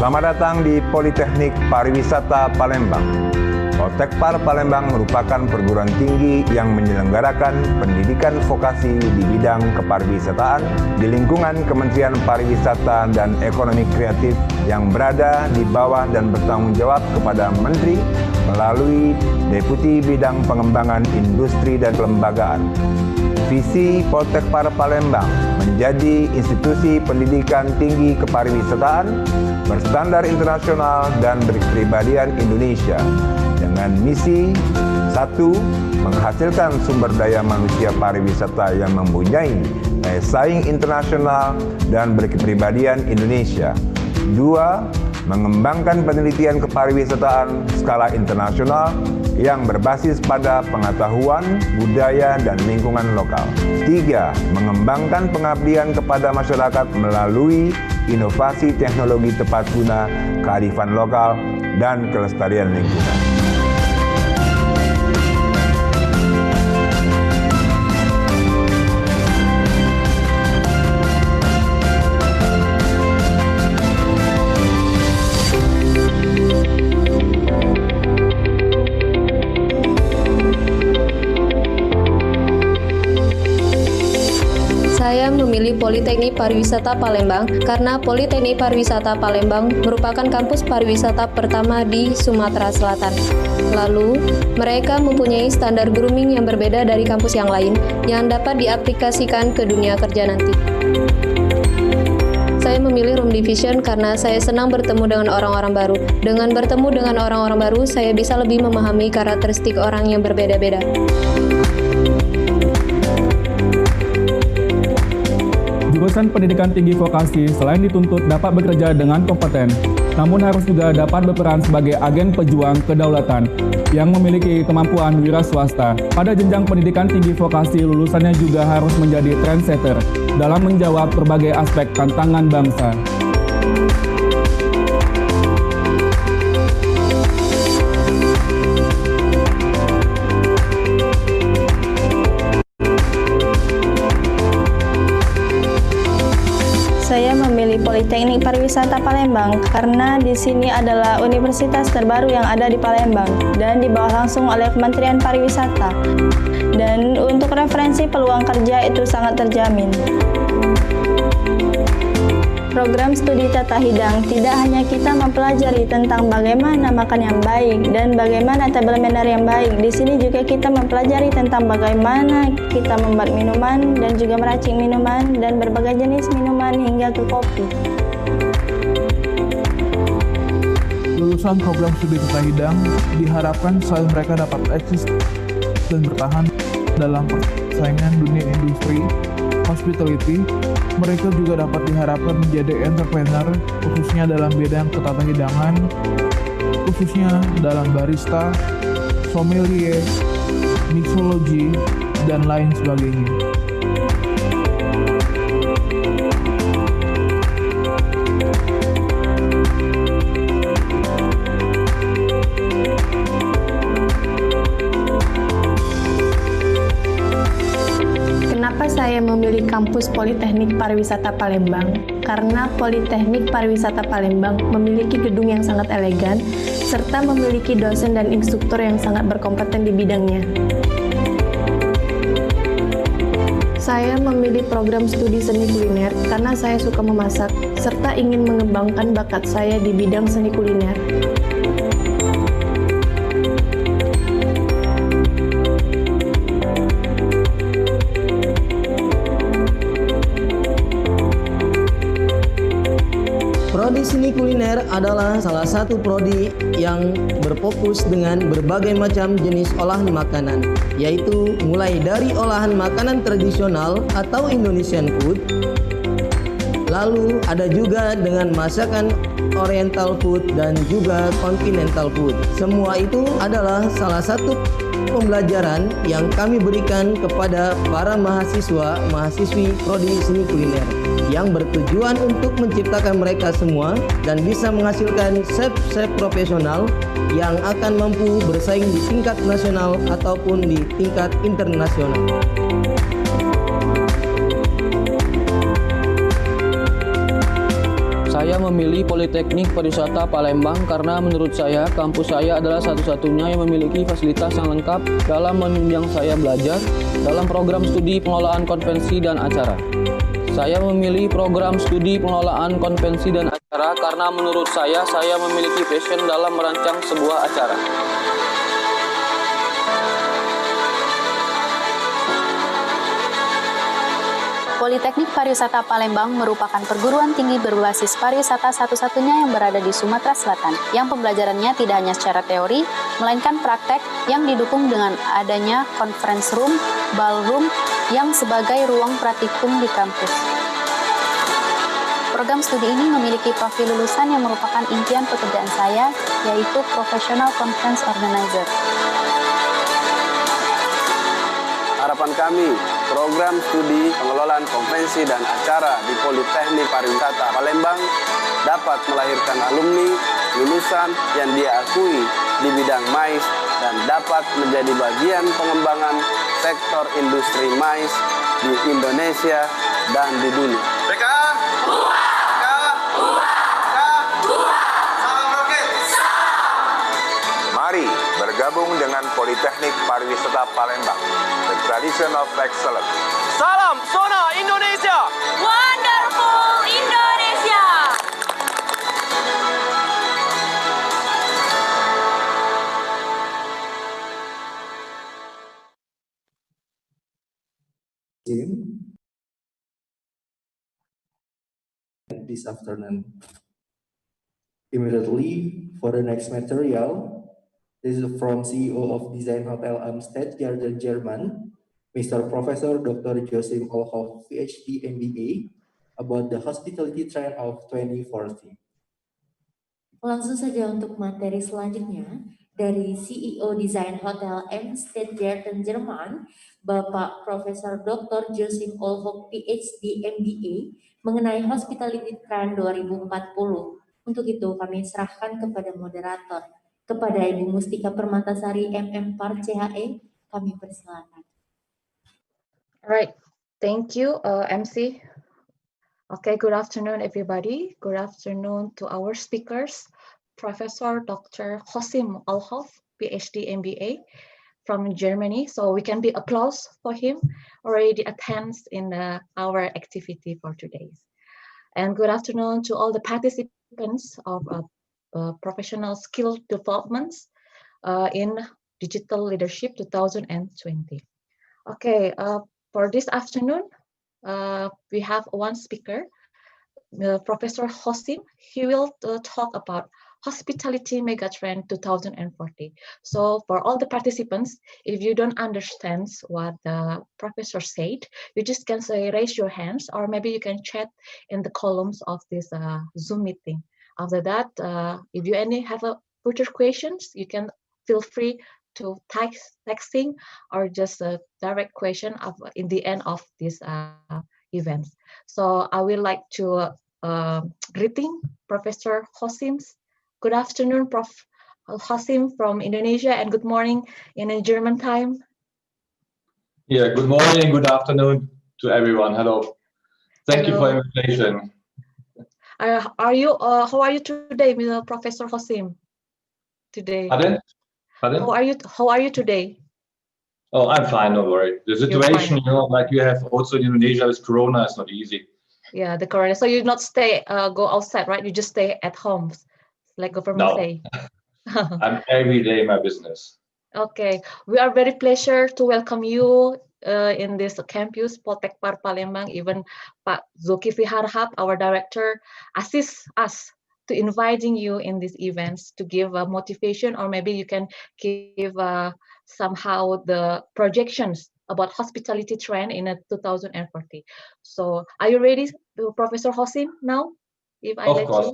Selamat datang di Politeknik Pariwisata Palembang. Poltekpar Palembang merupakan perguruan tinggi yang menyelenggarakan pendidikan vokasi di bidang kepariwisataan di lingkungan Kementerian Pariwisata dan Ekonomi Kreatif yang berada di bawah dan bertanggung jawab kepada Menteri melalui Deputi Bidang Pengembangan Industri dan Kelembagaan. Visi Poltekpar Palembang menjadi institusi pendidikan tinggi kepariwisataan berstandar internasional dan berkepribadian Indonesia dengan misi 1. Menghasilkan sumber daya manusia pariwisata yang mempunyai daya saing internasional dan berkepribadian Indonesia. 2. Mengembangkan penelitian kepariwisataan skala internasional yang berbasis pada pengetahuan, budaya, dan lingkungan lokal. 3. Mengembangkan pengabdian kepada masyarakat melalui inovasi teknologi tepat guna, kearifan lokal, dan kelestarian lingkungan. Saya memilih Politeknik Pariwisata Palembang karena Politeknik Pariwisata Palembang merupakan kampus pariwisata pertama di Sumatera Selatan. Lalu, mereka mempunyai standar grooming yang berbeda dari kampus yang lain yang dapat diaplikasikan ke dunia kerja nanti. Saya memilih Room Division karena saya senang bertemu dengan orang-orang baru. Dengan bertemu dengan orang-orang baru, saya bisa lebih memahami karakteristik orang yang berbeda-beda. Jurusan pendidikan tinggi vokasi selain dituntut dapat bekerja dengan kompeten, namun harus juga dapat berperan sebagai agen pejuang kedaulatan yang memiliki kemampuan wira swasta. Pada jenjang pendidikan tinggi vokasi, lulusannya juga harus menjadi trendsetter dalam menjawab berbagai aspek tantangan bangsa. Saya memilih Politeknik Pariwisata Palembang karena di sini adalah universitas terbaru yang ada di Palembang dan dibawa langsung oleh Kementerian Pariwisata. Dan untuk referensi peluang kerja itu sangat terjamin. Program studi tata hidang tidak hanya kita mempelajari tentang bagaimana makan yang baik dan bagaimana table manner yang baik. Di sini juga kita mempelajari tentang bagaimana kita membuat minuman dan juga meracik minuman dan berbagai jenis minuman hingga ke kopi. Lulusan program studi tata hidang diharapkan selain mereka dapat eksis dan bertahan dalam persaingan dunia industri hospitality, mereka juga dapat diharapkan menjadi entrepreneur khususnya dalam bidang ketata hidangan, khususnya dalam barista, sommelier, mixology, dan lain sebagainya. Kenapa saya memilih kampus Politeknik Pariwisata Palembang? Karena Politeknik Pariwisata Palembang memiliki gedung yang sangat elegan, serta memiliki dosen dan instruktur yang sangat berkompeten di bidangnya. Saya memilih program studi seni kuliner karena saya suka memasak, serta ingin mengembangkan bakat saya di bidang seni kuliner. Prodi Seni Kuliner adalah salah satu prodi yang berfokus dengan berbagai macam jenis olahan makanan, yaitu mulai dari olahan makanan tradisional atau Indonesian food, lalu ada juga dengan masakan Oriental food dan juga Continental food. Semua itu adalah salah satu pembelajaran yang kami berikan kepada para mahasiswa-mahasiswi Prodi Seni Kuliner yang bertujuan untuk menciptakan mereka semua dan bisa menghasilkan chef-chef profesional yang akan mampu bersaing di tingkat nasional ataupun di tingkat internasional. Saya memilih Politeknik Pariwisata Palembang karena menurut saya kampus saya adalah satu-satunya yang memiliki fasilitas yang lengkap dalam menunjang saya belajar dalam program studi pengelolaan konvensi dan acara. Saya memilih program studi pengelolaan konvensi dan acara karena menurut saya memiliki passion dalam merancang sebuah acara. Politeknik Pariwisata Palembang merupakan perguruan tinggi berbasis pariwisata satu-satunya yang berada di Sumatera Selatan, yang pembelajarannya tidak hanya secara teori, melainkan praktek yang didukung dengan adanya conference room, ballroom, yang sebagai ruang praktikum di kampus. Program studi ini memiliki profil lulusan yang merupakan impian pekerjaan saya, yaitu Professional Conference Organizer. Harapan kami, program studi pengelolaan konvensi dan acara di Politeknik Pariwisata Palembang dapat melahirkan alumni lulusan yang diakui di bidang MICE dan dapat menjadi bagian pengembangan sektor industri MICE di Indonesia dan di dunia. Mari bergabung dengan Politeknik Pariwisata Palembang, the tradition of excellence. Salam Sona Indonesia! Wonderful Indonesia! This afternoon. Immediately for the next material, this is from CEO of Design Hotel Stadtgarten, German, Mr. Professor Dr. Joachim Ollhoff, Ph.D. MBA, about the hospitality trend of 2040. Langsung saja untuk materi selanjutnya dari CEO Design Hotel Stadtgarten, Jerman, Bapak Profesor Dr. Joachim Ollhoff, Ph.D. MBA, mengenai hospitality trend 2040. Untuk itu kami serahkan kepada moderator, kepada Ibu Mustika Permatasari MM Par CHE, kami persilakan. Alright, thank you MC. Okay, good afternoon everybody. Good afternoon to our speakers, Professor Dr. Joachim Ollhoff, PhD MBA from Germany. So we can be applause for him already attends in our activity for today. And good afternoon to all the participants of professional skill developments in digital leadership 2020. Okay, for this afternoon, we have one speaker, Professor Joachim. He will talk about hospitality megatrend 2040. So for all the participants, if you don't understand what the professor said, you just can say raise your hands, or maybe you can chat in the columns of this Zoom meeting. After that, if you have further questions, you can feel free to texting or just a direct question in the end of this event. So I would like to greeting Professor Joachim. Good afternoon, Prof. Joachim from Indonesia, and good morning in a German time. Yeah, good morning, good afternoon to everyone. Hello. Thank you for the invitation. How are you today, Professor Joachim? Today. Pardon? How are you today? Oh, I'm fine, don't worry. The situation, like you have also in Indonesia with Corona, is not easy. Yeah, the Corona. So you not go outside, right? You just stay at home, like government say. I'm every day in my business. Okay, we are very pleasure to welcome you in this campus, Poltek Par Palembang. Even Pak Zulkifli Harhab, our director, assists us to inviting you in these events to give a motivation, or maybe you can give somehow the projections about hospitality trend in 2040. So are you ready, Professor Joachim, now? If I of course,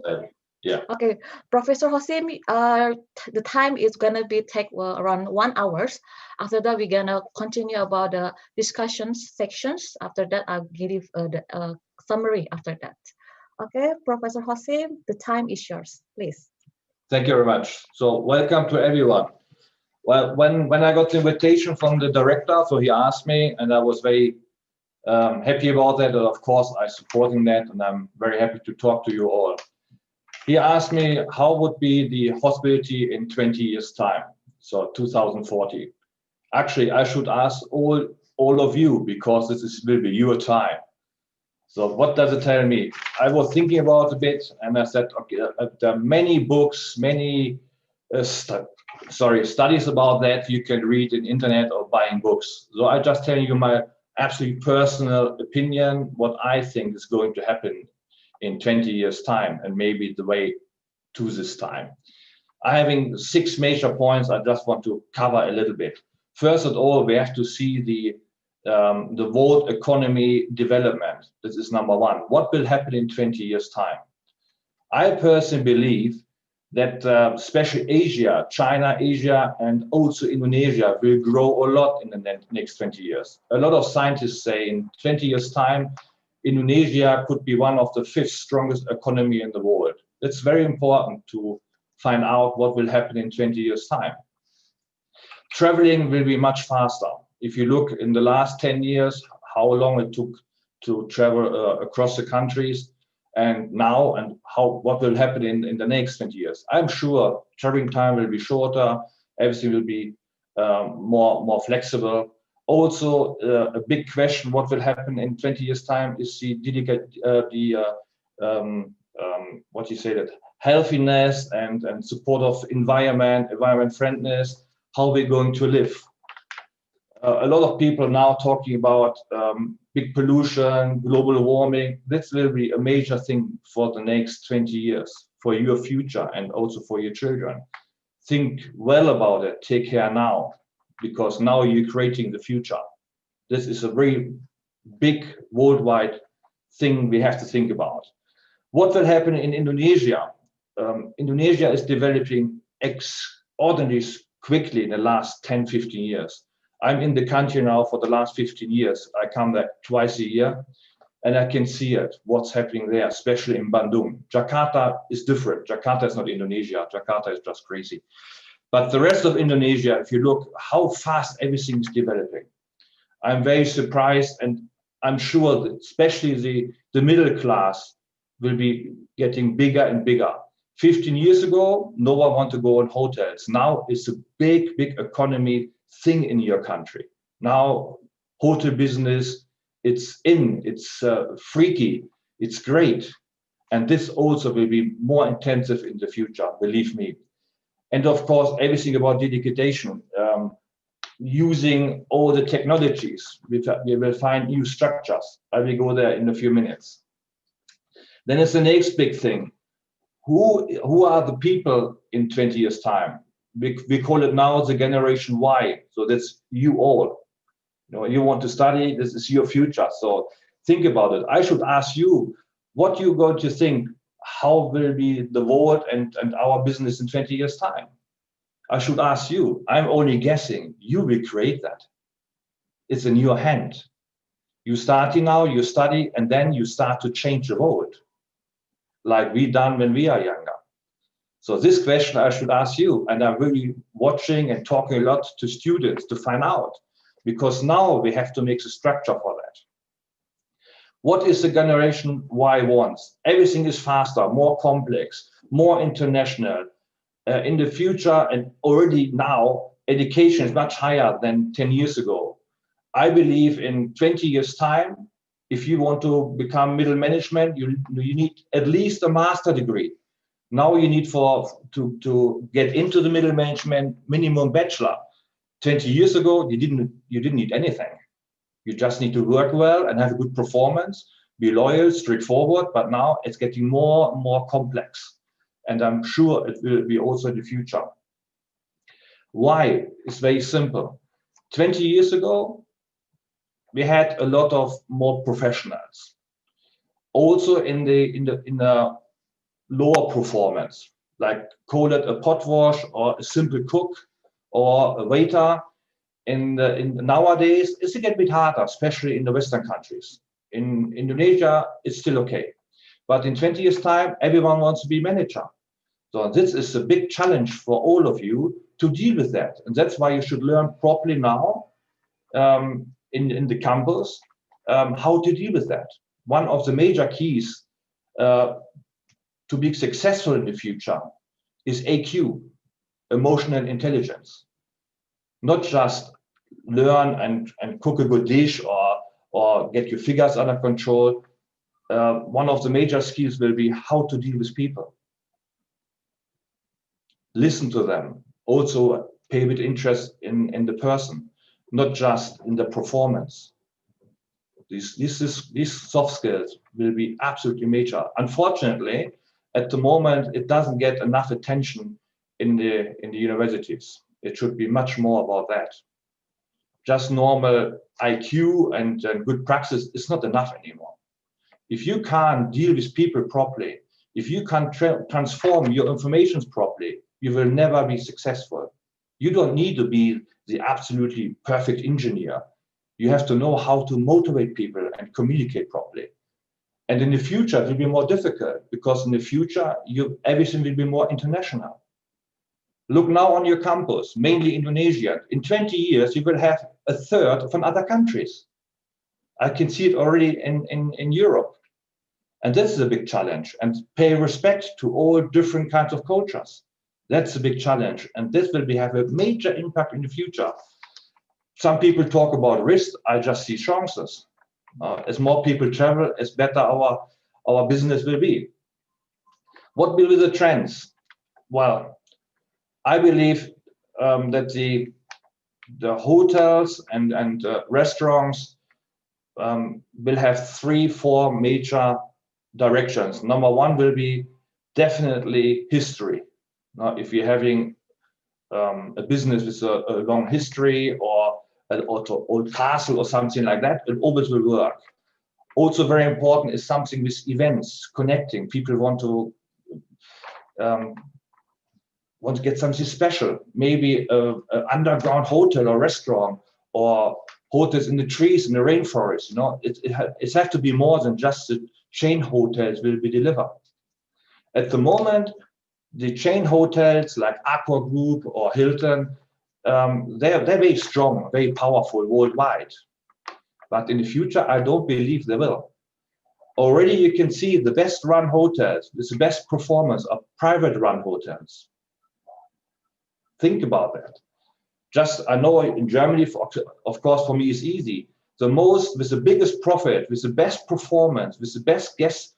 yeah. Okay, Professor Joachim, the time is gonna be take around 1 hour. After that, we're gonna continue about the discussions sections. After that, I'll give the summary after that. Okay, Professor Joachim, the time is yours, please. Thank you very much. So welcome to everyone. Well, when I got the invitation from the director, so he asked me, and I was very happy about that. And of course, I'm supporting that, and I'm very happy to talk to you all. He asked me how would be the hospitality in 20 years time, so 2040. Actually, I should ask all of you, because will be your time. So what does it tell me? I was thinking about it a bit, and I said, okay, there are many books, many studies about that you can read in internet or buying books. So I just tell you my absolutely personal opinion, what I think is going to happen in 20 years time, and maybe the way to this time. I having 6 major points I just want to cover a little bit. First of all, we have to see the world economy development. This is number one. What will happen in 20 years time? I personally believe that especially Asia, China, Asia, and also Indonesia will grow a lot in the next 20 years. A lot of scientists say in 20 years time, Indonesia could be one of the 5th strongest economy in the world. It's very important to find out what will happen in 20 years time. Traveling will be much faster. If you look in the last 10 years, how long it took to travel across the countries, and now, and what will happen in the next 20 years. I'm sure traveling time will be shorter, everything will be more flexible. Also, a big question, what will happen in 20 years time is what you say, that healthiness and support of environment friendliness, how we're going to live. A lot of people now talking about big pollution, global warming. This will be a major thing for the next 20 years, for your future and also for your children. Think well about it, take care now, because now you're creating the future. This is a very big worldwide thing we have to think about. What will happen in Indonesia? Indonesia is developing extraordinarily quickly in the last 10, 15 years. I'm in the country now for the last 15 years. I come there twice a year, and I can see it, what's happening there, especially in Bandung. Jakarta is different. Jakarta is not Indonesia. Jakarta is just crazy. But the rest of Indonesia, if you look how fast everything is developing, I'm very surprised, and I'm sure that especially the middle class will be getting bigger and bigger. 15 years ago, no one wanted to go on hotels. Now it's a big, big economy thing in your country. Now, hotel business, it's freaky, it's great. And this also will be more intensive in the future, believe me. And of course, everything about digitization, using all the technologies, we will find new structures. I will go there in a few minutes. Then it's the next big thing. Who are the people in 20 years time? We call it now the generation Y. So that's you all. You want to study, this is your future. So think about it. I should ask you, what you're going to think, how will be the world and our business in 20 years time? I should ask you. I'm only guessing. You will create that. It's in your hand. You starting now, you study, and then you start to change the world, like we done when we are younger. So this question I should ask you, and I'm really watching and talking a lot to students to find out, because now we have to make the structure for that. What is the generation Y wants? Everything is faster, more complex, more international. In the future, and already now, education is much higher than 10 years ago. I believe in 20 years time, if you want to become middle management, you need at least a master degree. Now you need to get into the middle management, minimum bachelor. 20 years ago, you didn't need anything. You just need to work well and have a good performance, be loyal, straightforward, but now it's getting more and more complex. And I'm sure it will be also in the future. Why? It's very simple. 20 years ago, we had a lot of more professionals. Also in the lower performance, like call it a pot wash or a simple cook or a waiter. Nowadays, it's a bit harder, especially in the Western countries. In Indonesia, it's still okay. But in 20 years time, everyone wants to be manager. So this is a big challenge for all of you to deal with that. And that's why you should learn properly now in the campus how to deal with that. One of the major keys to be successful in the future is AQ, emotional intelligence. Not just learn and cook a good dish or get your figures under control. One of the major skills will be how to deal with people. Listen to them. Also pay a bit interest in the person, not just in the performance. These soft skills will be absolutely major. Unfortunately, at the moment, it doesn't get enough attention in the universities. It should be much more about that. Just normal IQ and good praxis is not enough anymore. If you can't deal with people properly, if you can't transform your information properly, you will never be successful. You don't need to be the absolutely perfect engineer. You have to know how to motivate people and communicate properly. And in the future, it will be more difficult because in the future, everything will be more international. Look now on your campus, mainly Indonesia. In 20 years, you will have a third from other countries. I can see it already in Europe. And this is a big challenge. And pay respect to all different kinds of cultures. That's a big challenge. And this will have a major impact in the future. Some people talk about risk. I just see chances. As more people travel, as better our business will be. What will be the trends? Well, I believe that the hotels and restaurants will have 3-4 major directions. Number one will be definitely history. Now, if you're having a business with a long history or an old castle or something like that, it always will work. Also very important is something with events, connecting. People want to get something special, maybe an underground hotel or restaurant, or hotels in the trees in the rainforest. You know, it has to be more than just the chain hotels will be delivered. At the moment, the chain hotels like Accor Group or Hilton, they're very strong, very powerful worldwide. But in the future, I don't believe they will. Already you can see the best run hotels with the best performance are private run hotels. Think about that. Just, I know in Germany, of course, for me it's easy. With the biggest profit, with the best performance, with the best guest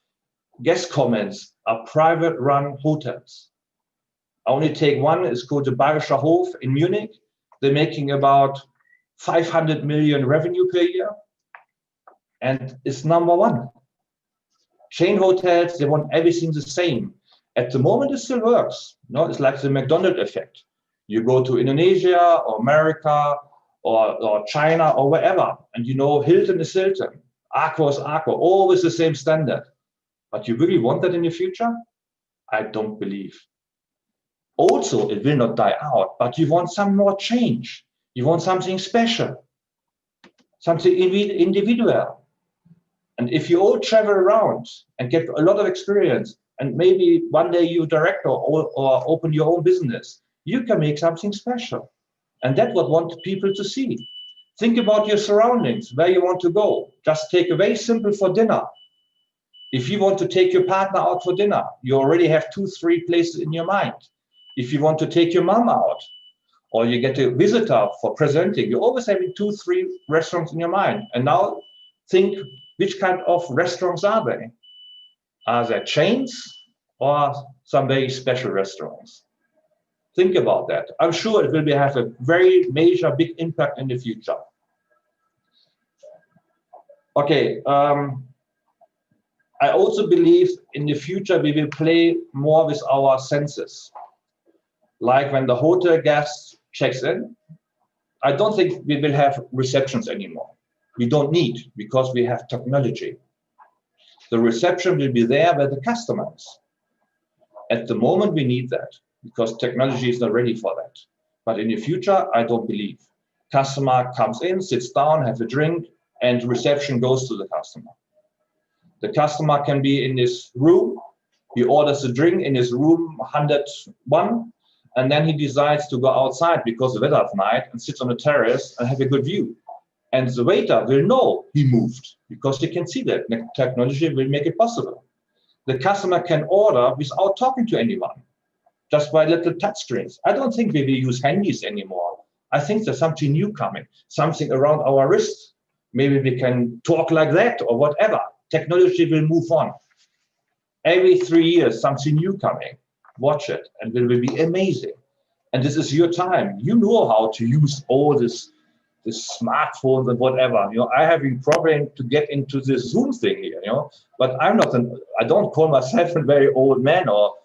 comments are private run hotels. I only take one, it's called the Bayerischer Hof in Munich. They're making about 500 million revenue per year. And it's number one. Chain hotels, they want everything the same. At the moment, it still works. No, it's like the McDonald's effect. You go to Indonesia or America or China or wherever, and you know Hilton is Hilton, Accor is Accor, always the same standard. But you really want that in the future? I don't believe. Also, it will not die out, but you want some more change. You want something special, something individual. And if you all travel around and get a lot of experience, and maybe one day you direct or open your own business, you can make something special. And that's what I want people to see. Think about your surroundings, where you want to go. Just take a very simple for dinner. If you want to take your partner out for dinner, you already have 2-3 places in your mind. If you want to take your mom out, or you get a visitor for presenting, you're always having 2-3 restaurants in your mind. And now think, which kind of restaurants are they? Are they chains or some very special restaurants? Think about that. I'm sure it will have a very major, big impact in the future. Okay. I also believe in the future we will play more with our senses. Like when the hotel guest checks in, I don't think we will have receptions anymore. We don't need, because we have technology. The reception will be there where the customer is. At the moment, we need that, because technology is not ready for that. But in the future, I don't believe. Customer comes in, sits down, has a drink, and reception goes to the customer. The customer can be in his room, he orders a drink in his room 101, and then he decides to go outside because the weather is nice and sits on the terrace and have a good view. And the waiter will know he moved because he can see that. Technology will make it possible. The customer can order without talking to anyone, just by little touch screens. I don't think we will use handies anymore. I think there's something new coming, something around our wrists. Maybe we can talk like that or whatever. Technology will move on. Every 3 years, something new coming. Watch it, and it will be amazing. And this is your time. You know how to use all this smartphones and whatever. You know, I having problem to get into this Zoom thing here. You know, but I don't call myself a very old man or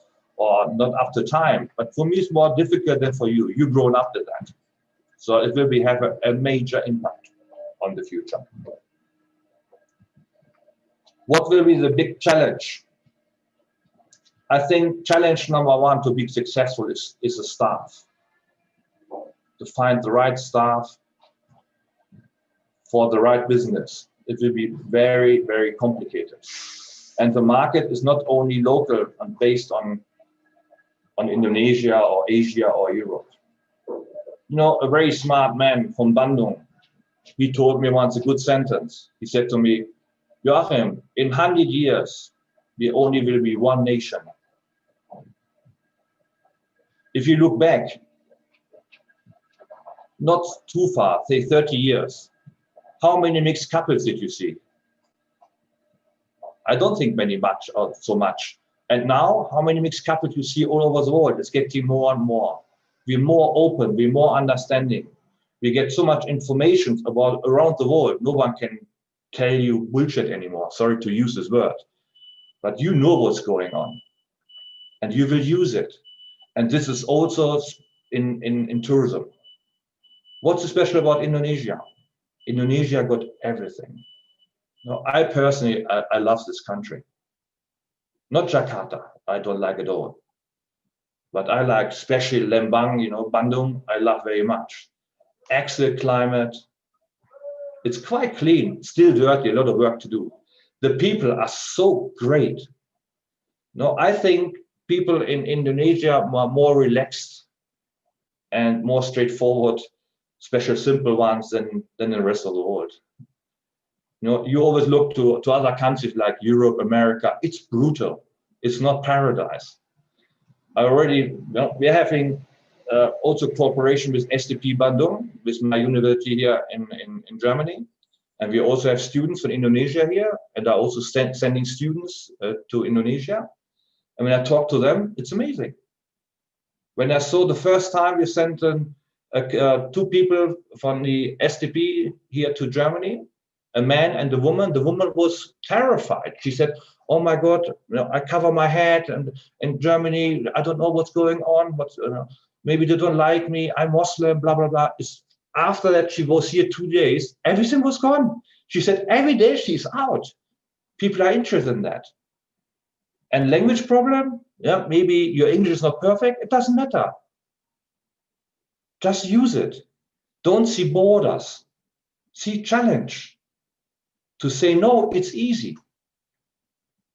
not up to time. But for me, it's more difficult than for you. You've grown up to that, so it will have a major impact on the future. What will be the big challenge? I think challenge number one to be successful is the staff. To find the right staff for the right business. It will be very, very complicated. And the market is not only local and based on Indonesia or Asia or Europe. You know, a very smart man from Bandung, he told me once a good sentence. He said to me, Joachim, in 100 years, we only will be one nation. If you look back, not too far, say 30 years, how many mixed couples did you see? I don't think so much. And now, how many mixed couples you see all over the world? It's getting more and more. We're more open, we're more understanding. We get so much information around the world. No one can tell you bullshit anymore. Sorry to use this word. But you know what's going on. And you will use it. And this is also in tourism. What's so special about Indonesia? Indonesia got everything. Now, I personally, I love this country. Not Jakarta, I don't like it all. But I like especially Lembang, you know, Bandung, I love very much. Excellent climate. It's quite clean, still dirty, a lot of work to do. The people are so great. No, I think people in Indonesia are more relaxed and more straightforward, special simple ones than the rest of the world. You know, you always look to other countries like Europe, America. It's brutal. It's not paradise. We're having also cooperation with SDP Bandung, with my university here in Germany. And we also have students from Indonesia here, and are also sending students to Indonesia. And when I talk to them, it's amazing. When I saw the first time we sent 2 people from the SDP here to Germany, a man and a woman was terrified. She said, oh my God, you know, I cover my head, and in Germany, I don't know what's going on, but maybe they don't like me, I'm Muslim, blah, blah, blah. After that, she was here 2 days, everything was gone. She said, every day she's out. People are interested in that. And language problem, yeah, maybe your English is not perfect, it doesn't matter. Just use it. Don't see borders. See challenge. To say no, it's easy.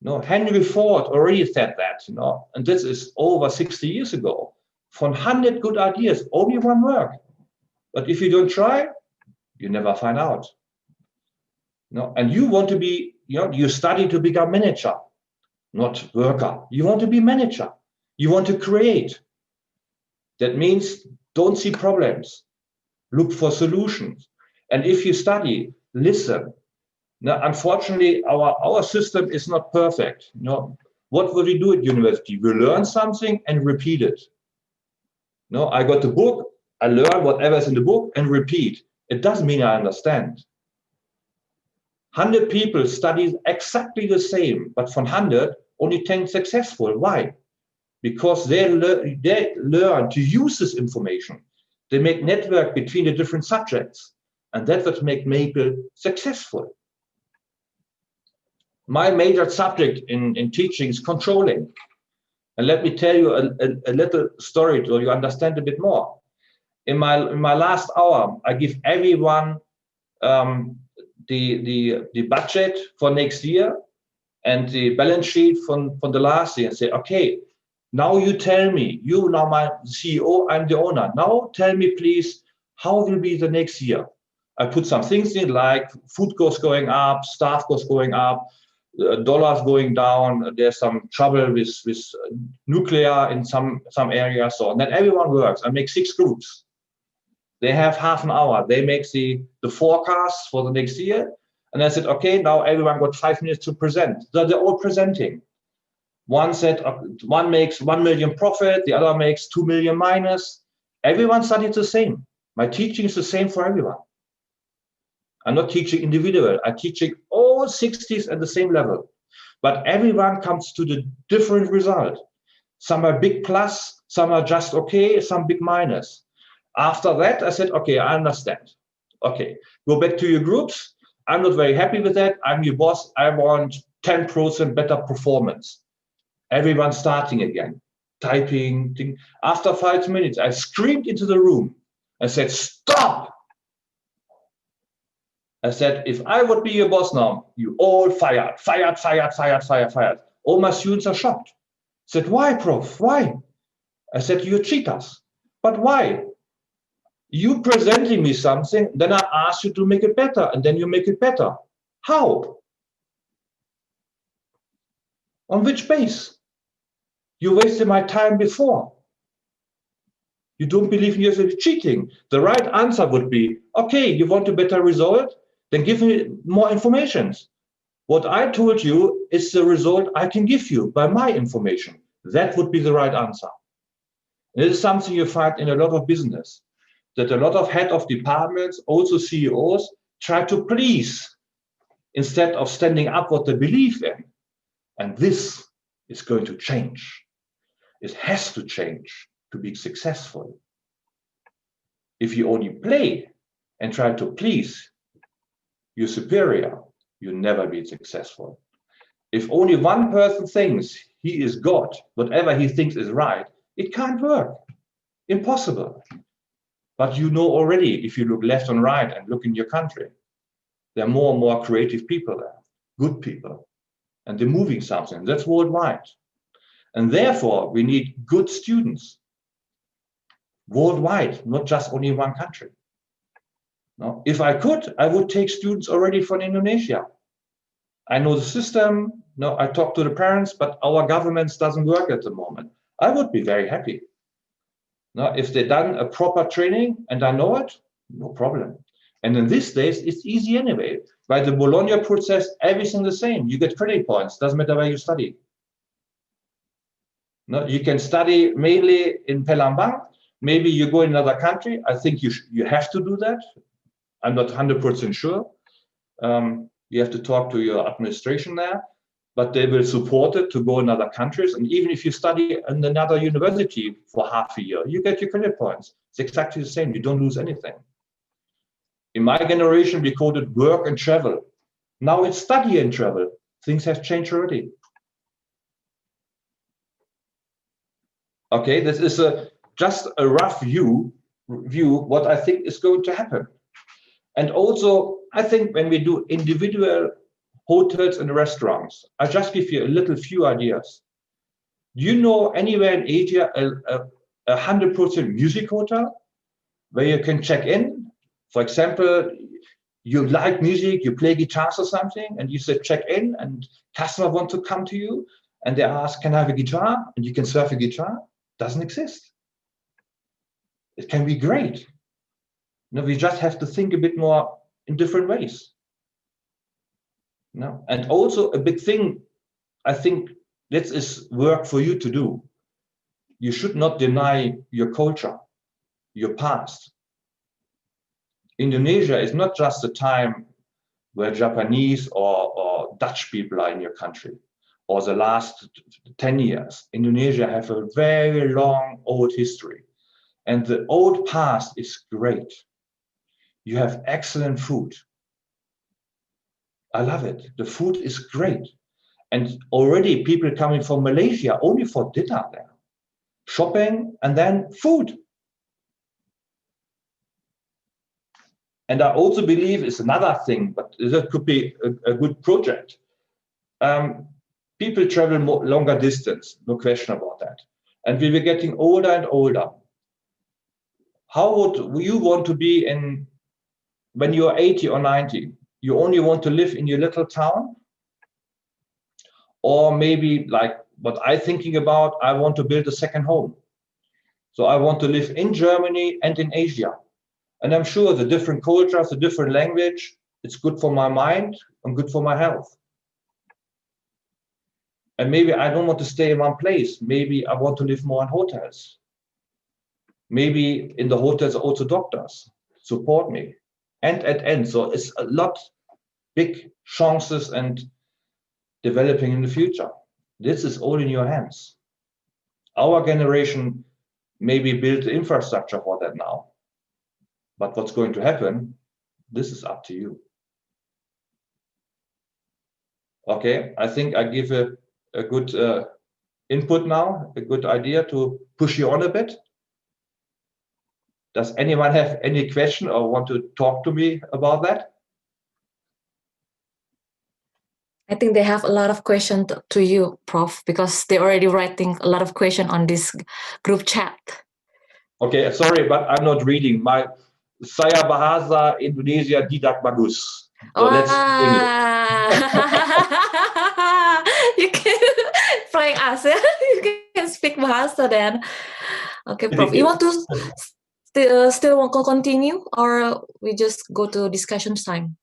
No, Henry Ford already said that, you know, and this is over 60 years ago. From 100 good ideas, only one work. But if you don't try, you never find out. No, and you want to be, you know, you study to become manager, not worker. You want to be manager. You want to create. That means don't see problems. Look for solutions. And if you study, listen. Now, unfortunately, our system is not perfect. You know, what will we do at university? We learn something and repeat it. No, I got the book, I learn whatever's in the book and repeat. It doesn't mean I understand. 100 people study exactly the same, but from 100, only 10 successful. Why? Because they learn to use this information. They make network between the different subjects, and that's what makes people successful. My major subject in teaching is controlling. And let me tell you a little story so you understand a bit more. In my last hour, I give everyone the budget for next year and the balance sheet from the last year and say, okay, now you tell me, you now my CEO, I'm the owner. Now tell me, please, how will be the next year? I put some things in like food costs going up, staff costs going up, dollars going down, there's some trouble with nuclear in some areas. So then everyone works. I make 6 groups. They have half an hour. They make the forecast for the next year. And I said, okay, now everyone got 5 minutes to present. So they're all presenting. One said, one makes 1 million profit, the other makes 2 million minus. Everyone studied the same. My teaching is the same for everyone. I'm not teaching individual. I'm teaching all 60s at the same level. But everyone comes to the different result. Some are big plus, some are just okay, some big minus. After that, I said, okay, I understand. Okay, go back to your groups. I'm not very happy with that. I'm your boss. I want 10% better performance. Everyone starting again, typing. After 5 minutes, I screamed into the room. I said, stop. I said, if I would be your boss now, you all fired. All my students are shocked. I said, why, Prof? Why? I said, you're cheaters. But why? You presenting me something, then I ask you to make it better, and then you make it better. How? On which base? You wasted my time before. You don't believe in yourself cheating. The right answer would be, okay, you want a better result? Then give me more information. What I told you is the result I can give you by my information. That would be the right answer. And it is something you find in a lot of business, that a lot of head of departments, also CEOs, try to please instead of standing up what they believe in. And this is going to change. It has to change to be successful. If you only play and try to please your superior, you'll never be successful. If only one person thinks he is God, whatever he thinks is right, it can't work. Impossible. But you know already, if you look left and right and look in your country, there are more and more creative people there, good people, and they're moving something. That's worldwide. And therefore, we need good students worldwide, not just only in one country. No? If I could, I would take students already from Indonesia. I know the system. No, I talk to the parents, but our government doesn't work at the moment. I would be very happy. Now, if they've done a proper training and I know it, no problem. And in these days, it's easy anyway. By the Bologna process, everything the same. You get credit points. Doesn't matter where you study. No, you can study mainly in Palembang. Maybe you go in another country. I think you have to do that. I'm not 100% sure. You have to talk to your administration there, but they will support it to go in other countries. And even if you study in another university for half a year, you get your credit points. It's exactly the same. You don't lose anything. In my generation, we called it work and travel. Now it's study and travel. Things have changed already. Okay, this is just a rough view what I think is going to happen. And also, I think when we do individual hotels and restaurants, I just give you a little few ideas. Do you know anywhere in Asia a 100% music hotel where you can check in? For example, you like music, you play guitars or something, and you say check in, and customer want to come to you, and they ask, can I have a guitar? And you can serve a guitar. Doesn't exist. It can be great. No, we just have to think a bit more in different ways. No, and also a big thing, I think this is work for you to do. You should not deny your culture, your past. Indonesia is not just a time where Japanese or Dutch people are in your country, or the last 10 years. Indonesia have a very long, old history. And the old past is great. You have excellent food. I love it. The food is great. And already people coming from Malaysia only for dinner there. Shopping and then food. And I also believe it's another thing, but that could be a good project. People travel longer distance, no question about that. And we were getting older and older. How would you want to be when you're 80 or 90? You only want to live in your little town? Or maybe like what I'm thinking about, I want to build a second home. So I want to live in Germany and in Asia. And I'm sure the different cultures, the different language, it's good for my mind and good for my health. And maybe I don't want to stay in one place. Maybe I want to live more in hotels. Maybe in the hotels also doctors support me. And. So it's a lot big chances and developing in the future. This is all in your hands. Our generation maybe built the infrastructure for that now. But what's going to happen, this is up to you. Okay, I think I give a good input now, a good idea to push you on a bit. Does anyone have any question or want to talk to me about that? I think they have a lot of questions to you, Prof, because they're already writing a lot of questions on this group chat. Okay, sorry, but I'm not reading. Saya bahasa Indonesia tidak bagus. So let's you can prank us, yeah? You can speak bahasa then. Okay, Prof. You want to still want to continue, or we just go to discussion time?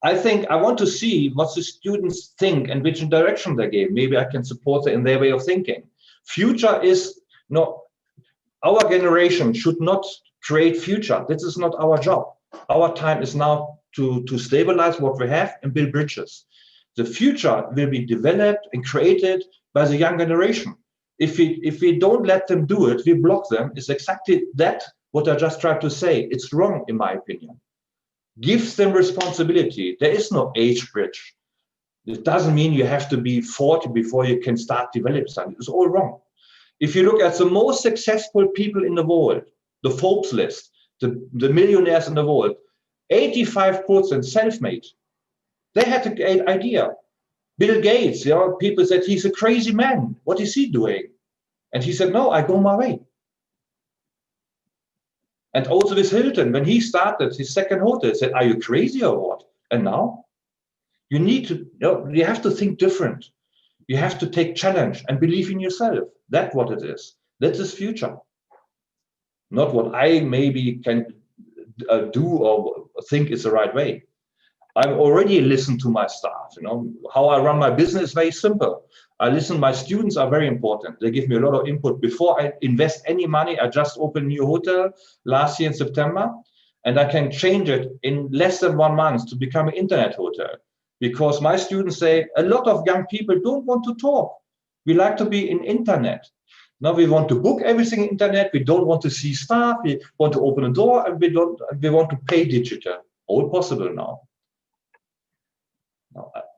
I think I want to see what the students think and which direction they go. Maybe I can support them in their way of thinking. Future is not, our generation should not create future. This is not our job. Our time is now to stabilize what we have and build bridges. The future will be developed and created by the young generation. If we don't let them do it, we block them. It's exactly that what I just tried to say. It's wrong, in my opinion. Gives them responsibility. There is no age bridge. It doesn't mean you have to be 40 before you can start developing something. It's all wrong. If you look at the most successful people in the world, the Forbes list, the millionaires in the world, 85% self-made. They had a great idea. Bill Gates, people said he's a crazy man. What is he doing? And he said, no, I go my way. And also with Hilton, when he started his second hotel, said, are you crazy or what? And now you need to, you have to think different. You have to take challenge and believe in yourself. That's what it is. That is future. Not what I maybe can do or think is the right way. I've already listened to my staff. How I run my business is very simple. I listen, my students are very important. They give me a lot of input. Before I invest any money, I just opened a new hotel last year in September, and I can change it in less than 1 month to become an internet hotel. Because my students say a lot of young people don't want to talk. We like to be in internet. Now we want to book everything in internet. We don't want to see staff. We want to open a door, and we want to pay digital. All possible now.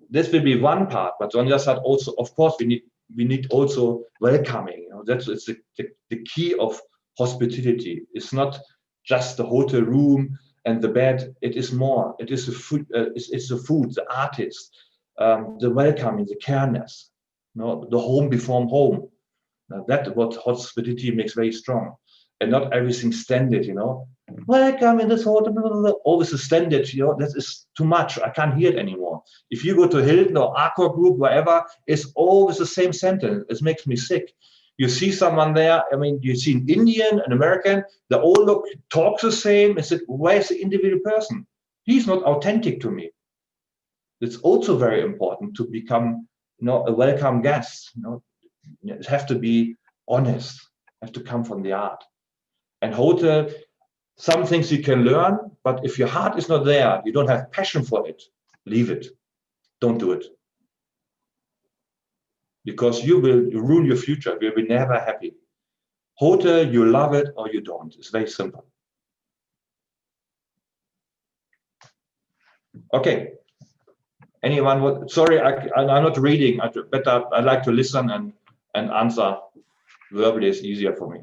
This will be one part, but on the other side also, of course, we need also welcoming. That's the key of hospitality. It's not just the hotel room and the bed. It is more. It is the food. It's the food, the artist, the welcoming, the careness. The home before home. Now that's what hospitality makes very strong, and not everything standard. Welcome in this hotel, blah, blah, blah. Always a standard, that is too much. I can't hear it anymore. If you go to Hilton or Accor Group, wherever, it's always the same sentence. It makes me sick. You see someone there, you see an Indian, an American, they all talk the same. I said, where's the individual person? He's not authentic to me. It's also very important to become, a welcome guest. It has to be honest, have to come from the art. And hotel, some things you can learn, but if your heart is not there, you don't have passion for it, leave it. Don't do it. Because you will ruin your future. You will be never happy. Hotel, you love it or you don't. It's very simple. Okay. Anyone? Sorry, I'm not reading. I like to listen and answer verbally is easier for me.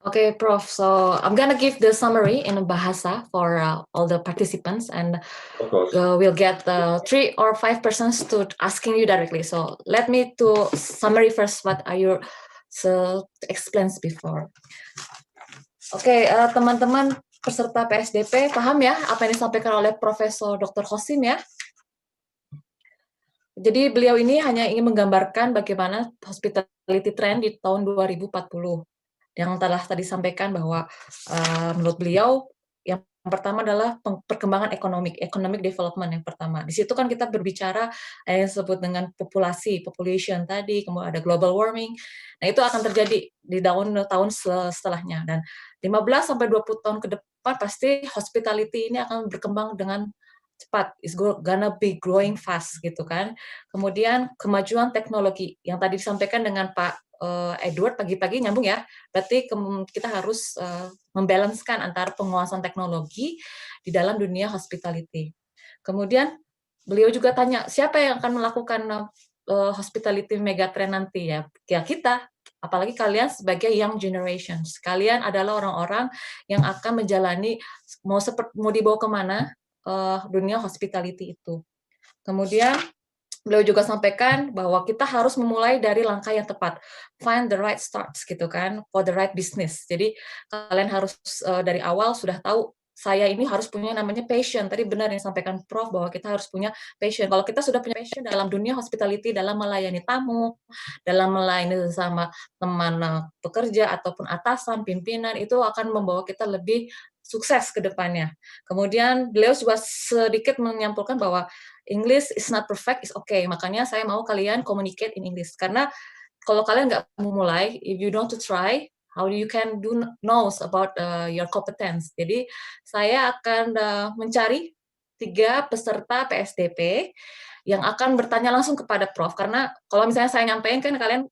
Okay, Prof. So I'm gonna give the summary in Bahasa for all the participants, and we'll get 3 or 5 persons to asking you directly. So let me to summary first. What are your explains before? Oke, teman-teman peserta PSDP paham ya apa yang disampaikan oleh Profesor Dr. Hosim ya? Jadi beliau ini hanya ingin menggambarkan bagaimana hospitality trend di tahun 2040. Yang telah tadi sampaikan bahwa menurut beliau yang pertama adalah perkembangan economic development yang pertama. Di situ kan kita berbicara yang disebut dengan population tadi, kemudian ada global warming. Nah, itu akan terjadi di tahun setelahnya, dan 15 sampai 20 tahun ke depan pasti hospitality ini akan berkembang dengan cepat, is gonna be growing fast gitu kan. Kemudian kemajuan teknologi yang tadi disampaikan dengan Pak Edward pagi-pagi nyambung ya. Berarti kita harus membalancekan antara penguasaan teknologi di dalam dunia hospitality. Kemudian beliau juga tanya siapa yang akan melakukan hospitality megatrend nanti ya? Ya kita. Apalagi kalian sebagai young generations. Kalian adalah orang-orang yang akan menjalani mau dibawa kemana dunia hospitality itu. Kemudian beliau juga sampaikan bahwa kita harus memulai dari langkah yang tepat, find the right starts gitu kan, for the right business. Jadi kalian harus dari awal sudah tahu saya ini harus punya namanya passion. Tadi benar yang disampaikan Prof bahwa kita harus punya passion. Kalau kita sudah punya passion dalam dunia hospitality, dalam melayani tamu, dalam melayani sama teman pekerja ataupun atasan, pimpinan, itu akan membawa kita lebih sukses ke depannya. Kemudian beliau juga sedikit menyampaikan bahwa English is not perfect, is okay. Makanya saya mau kalian communicate in English. Karena kalau kalian nggak memulai, if you don't try, how you can knows about your competence. Jadi saya akan mencari 3 peserta PSDP yang akan bertanya langsung kepada Prof. Karena kalau misalnya saya nyampein kan kalian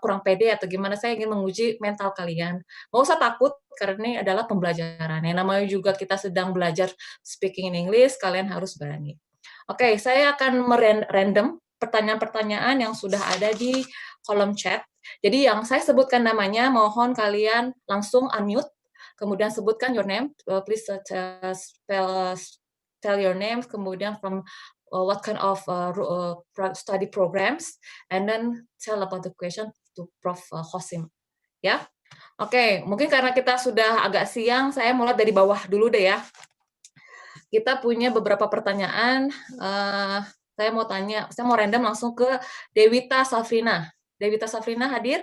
kurang pede atau gimana, saya ingin menguji mental kalian. Nggak usah takut, karena ini adalah pembelajaran. Yang namanya juga kita sedang belajar speaking in English, kalian harus berani. Oke, saya akan merandom pertanyaan-pertanyaan yang sudah ada di kolom chat. Jadi yang saya sebutkan namanya, mohon kalian langsung unmute, kemudian sebutkan your name, please tell your name, kemudian from what kind of study programs, and then tell about the question to Prof. Joachim. Ya, oke, mungkin karena kita sudah agak siang, saya mulai dari bawah dulu deh ya. Kita punya beberapa pertanyaan. Saya mau random langsung ke Dewita Safrina. Dewita Safrina hadir?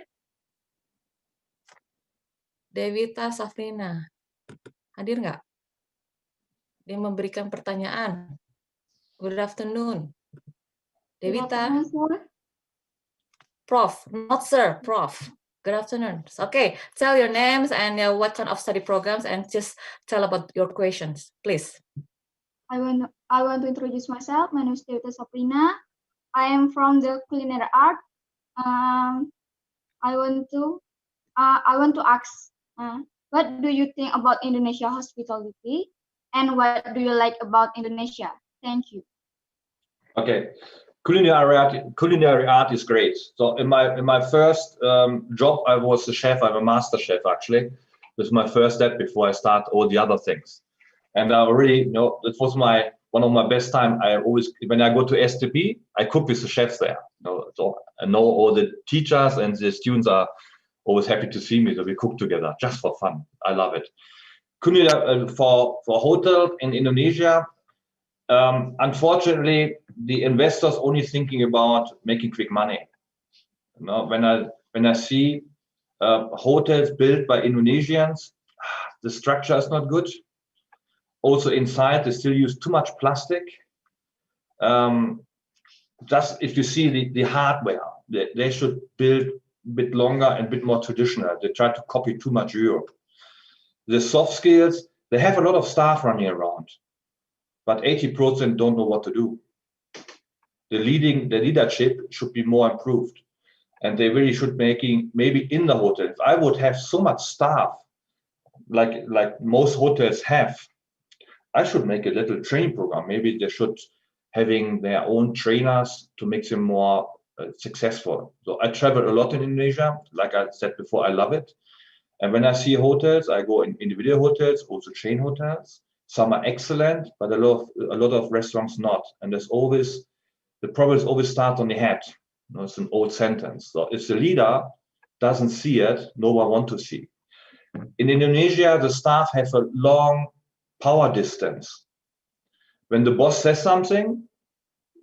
Dewita Safrina. Hadir nggak? Dia memberikan pertanyaan. Good afternoon. Dewita. Prof, not sir, Prof. Good afternoon. Okay, tell your names and what kind of study programs, and just tell about your questions, please. I want to introduce myself. My name is Dewita Saprina. I am from the culinary art. I want to ask, what do you think about Indonesia hospitality, and what do you like about Indonesia? Thank you. Okay, culinary art is great. So in my first job, I was a chef. I'm a master chef actually. This is my first step before I start all the other things. And I really, it was one of my best time. I always, when I go to STP, I cook with the chefs there. So I know all the teachers, and the students are always happy to see me. So we cook together just for fun. I love it. For hotel in Indonesia, unfortunately, the investors only thinking about making quick money. When I see hotels built by Indonesians, the structure is not good. Also inside, they still use too much plastic. Just if you see the hardware, they should build a bit longer and a bit more traditional. They try to copy too much Europe. The soft skills, they have a lot of staff running around, but 80% don't know what to do. The leadership should be more improved, and they really should maybe in the hotel. If I would have so much staff, like most hotels have, I should make a little training program. Maybe they should having their own trainers to make them more successful. So I travel a lot in Indonesia. Like I said before, I love it. And when I see hotels, I go in individual hotels, also chain hotels. Some are excellent, but a lot of restaurants not. And the problems always start on the head. It's an old sentence. So if the leader doesn't see it, no one wants to see. In Indonesia, the staff have a long power distance. When the boss says something,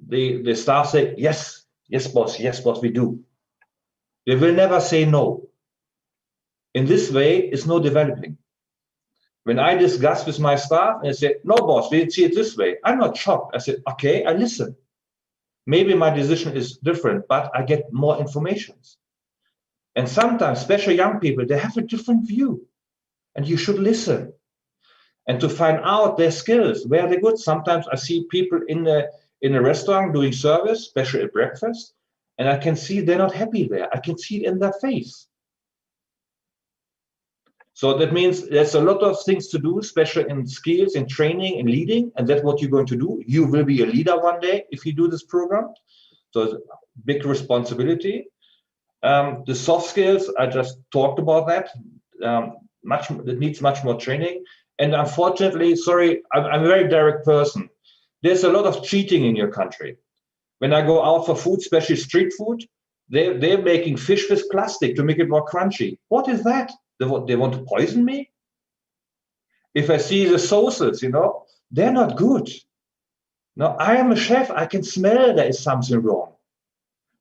the staff say, yes, boss, we do. They will never say no. In this way, it's no developing. When I discuss with my staff and I say, no, boss, we see it this way, I'm not shocked. I said, okay, I listen. Maybe my decision is different, but I get more information. And sometimes, especially young people, they have a different view. And you should listen. And to find out their skills, where they're good. Sometimes I see people in a restaurant doing service, especially at breakfast, and I can see they're not happy there. I can see it in their face. So that means there's a lot of things to do, especially in skills, in training, in leading, and that's what you're going to do. You will be a leader one day if you do this program. So it's a big responsibility. The soft skills, I just talked about that. It needs much more training. And unfortunately, sorry, I'm a very direct person. There's a lot of cheating in your country. When I go out for food, especially street food, they're making fish with plastic to make it more crunchy. What is that? They want to poison me? If I see the sauces, they're not good. Now, I am a chef. I can smell there is something wrong.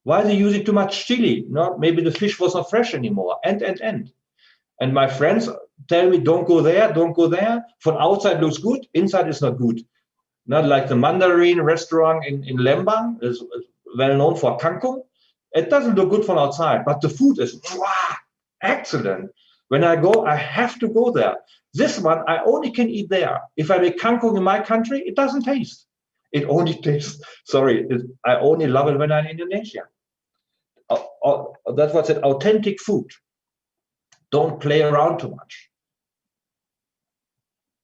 Why are they using too much chili? No, maybe the fish was not fresh anymore. And my friends tell me, don't go there, don't go there. From outside looks good, inside is not good. Not like the Mandarin restaurant in Lembang is well known for kangkong. It doesn't look good from outside, but the food is excellent. When I go, I have to go there. This one, I only can eat there. If I make kangkong in my country, it doesn't taste. It only tastes, I only love it when I'm in Indonesia. That's what's it, authentic food. Don't play around too much.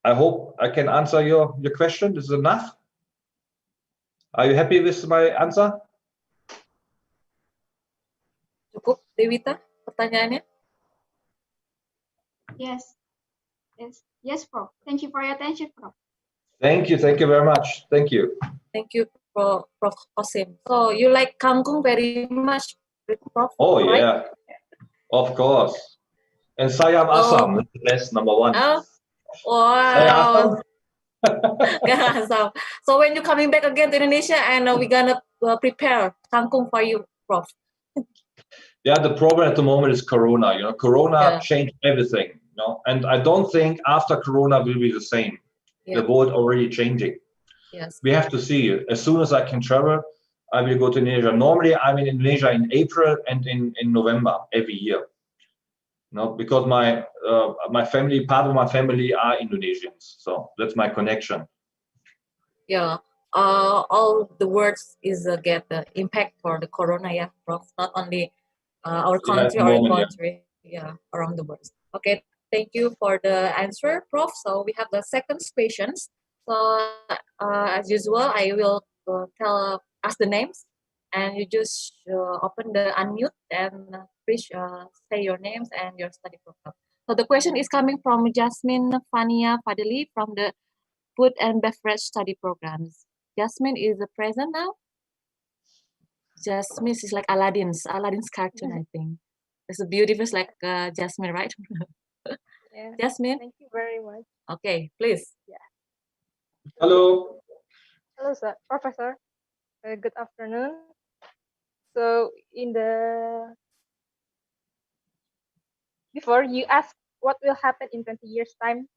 I hope I can answer your question. This is enough. Are you happy with my answer? Cukup, Dewita, pertanyaannya? Yes, Prof. Thank you for your attention, Prof. Thank you very much. Thank you. Thank you, Prof. Qasim. So you like kangkung very much, Prof? Oh, right? Yeah, of course. And Sayam Asam is the best, number one. Oh, wow. Asam. So when you're coming back again to Indonesia, and we're gonna prepare kangkung for you, Prof. Yeah, the problem at the moment is Corona. Corona changed everything. And I don't think after Corona will be the same. The world already changing. Yes. We have to see. As soon as I can travel, I will go to Indonesia. Normally, I'm in Indonesia in April and in November every year. Because my family, part of my family are Indonesians, so that's my connection. Yeah, all the words is get the impact for the Corona, Prof. Not only our country or country, around the world. Okay, thank you for the answer, Prof. So we have the second questions. So as usual, I will ask the names, and you just open the unmute and please say your names and your study program. So the question is coming from Jasmine Fania Fadeli from the Food and Beverage Study Programs. Jasmine is present now. Jasmine is like Aladdin's cartoon, I think. It's a beautiful, like Jasmine, right? Yeah. Jasmine. Thank you very much. Okay, please. Yeah. Hello. Hello, sir. Professor. Good afternoon. So before you ask what will happen in 20 years time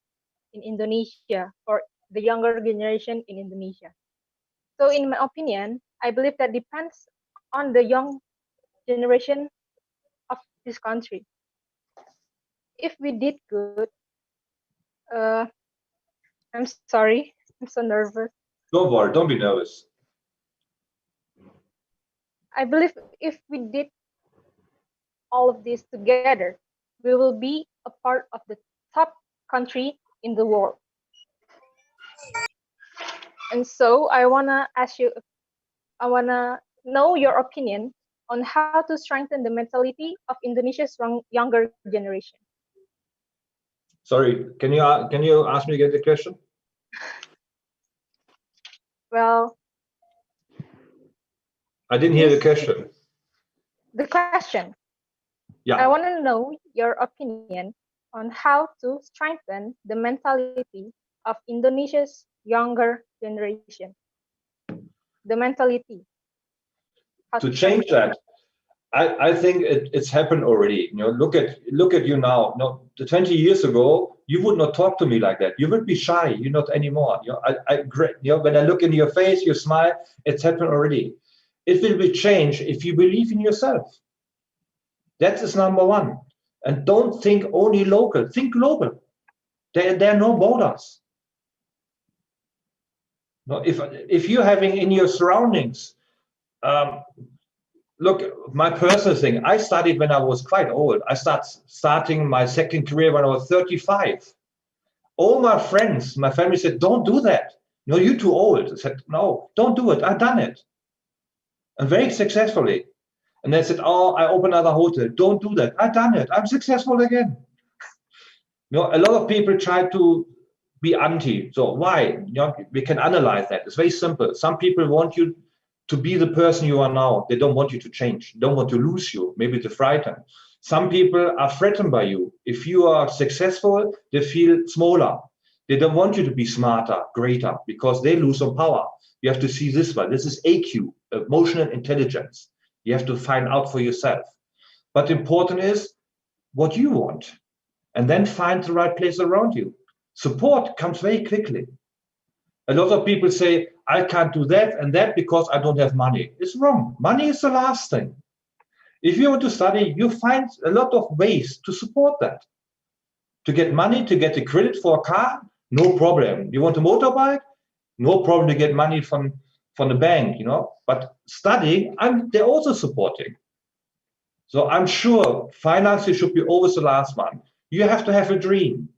in Indonesia for the younger generation in Indonesia. So in my opinion, I believe that depends on the young generation of this country. If we did good, I'm sorry, I'm so nervous. Don't worry, don't be nervous. I believe if we did all of this together, we will be a part of the top country in the world. And so I wanna know your opinion on how to strengthen the mentality of Indonesia's younger generation. Sorry, can you ask me again the question? Well, I didn't hear the question. The question. Yeah. I want to know your opinion on how to strengthen the mentality of Indonesia's younger generation. the mentality. To change that, I think it's happened already. You know, look at you now. No, 20 years ago, you would not talk to me like that. You would be shy. You're not anymore. You know, when I look in your face, you smile. It's happened already. It will be changed if you believe in yourself. That is number one. And don't think only local. Think global. There are no borders. No, if you're having in your surroundings. Look, my personal thing, I studied when I was quite old. I starting my second career when I was 35. All my friends, my family said, don't do that. No, you're too old. I said, no, don't do it. I've done it. And very successfully. And they said, oh, I open another hotel. Don't do that. I've done it. I'm successful again. You know, a lot of people try to be anti. So why? You know, we can analyze that. It's very simple. Some people want you to be the person you are now. They don't want you to change. They don't want to lose you. Maybe they're frightened. Some people are threatened by you. If you are successful, they feel smaller. They don't want you to be smarter, greater, because they lose some power. You have to see this one. This is AQ, emotional intelligence. You have to find out for yourself. But important is what you want. And then find the right place around you. Support comes very quickly. A lot of people say, I can't do that and that because I don't have money. It's wrong. Money is the last thing. If you want to study, you find a lot of ways to support that. To get money, to get the credit for a car, no problem. You want a motorbike? No problem to get money from the bank, you know. But studying, they're also supporting. So I'm sure finances should be always the last one. You have to have a dream.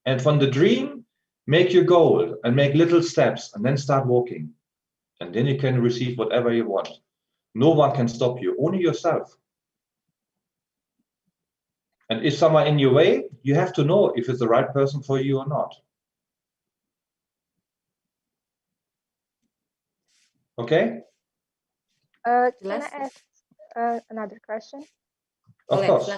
And from the dream, make your goal and make little steps and then start walking. And then you can receive whatever you want. No one can stop you, only yourself. And if someone in your way, you have to know if it's the right person for you or not. Okay? Can I ask another question? Of course.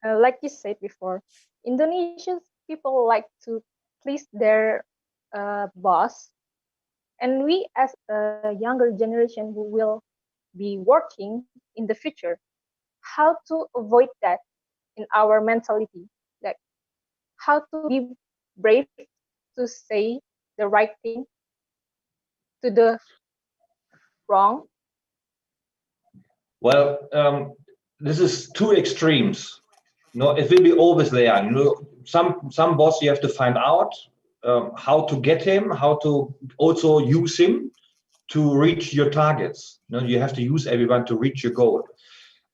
Like you said before, Indonesian people like to please their boss, and we as a younger generation who will be working in the future, how to avoid that in our mentality, like how to be brave to say the right thing to the wrong? Well, this is two extremes. No, it will be always there. You know, some boss you have to find out how to get him, how to also use him to reach your targets. You know, you have to use everyone to reach your goal.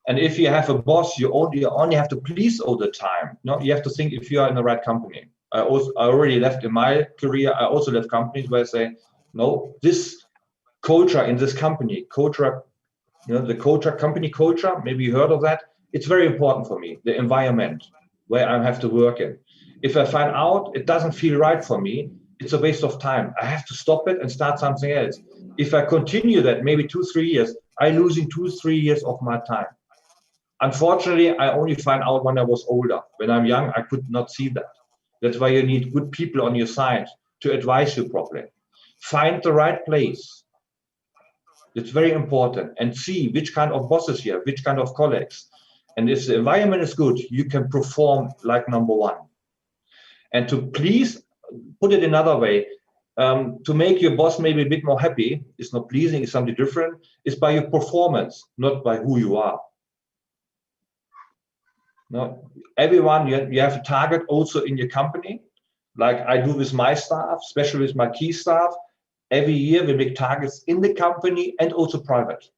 And if you have a boss, you only have to please all the time. No, you have to think if you are in the right company. I already left in my career. I also left companies where I say, no, this culture in this company, culture, you know, the culture, company culture. Maybe you heard of that. It's very important for me. The environment where I have to work in. If I find out it doesn't feel right for me, it's a waste of time. I have to stop it and start something else. If I continue that, maybe 2-3 years, I'm losing 2-3 years of my time. Unfortunately, I only find out when I was older. When I'm young, I could not see that. That's why you need good people on your side to advise you properly. Find the right place. It's very important. And see which kind of bosses you have, which kind of colleagues. And if the environment is good, you can perform like number one. And to please, put it another way, to make your boss maybe a bit more happy, it's not pleasing, it's something different, is by your performance, not by who you are. No, everyone, you have a target also in your company, like I do with my staff, especially with my key staff. Every year we make targets in the company and also private.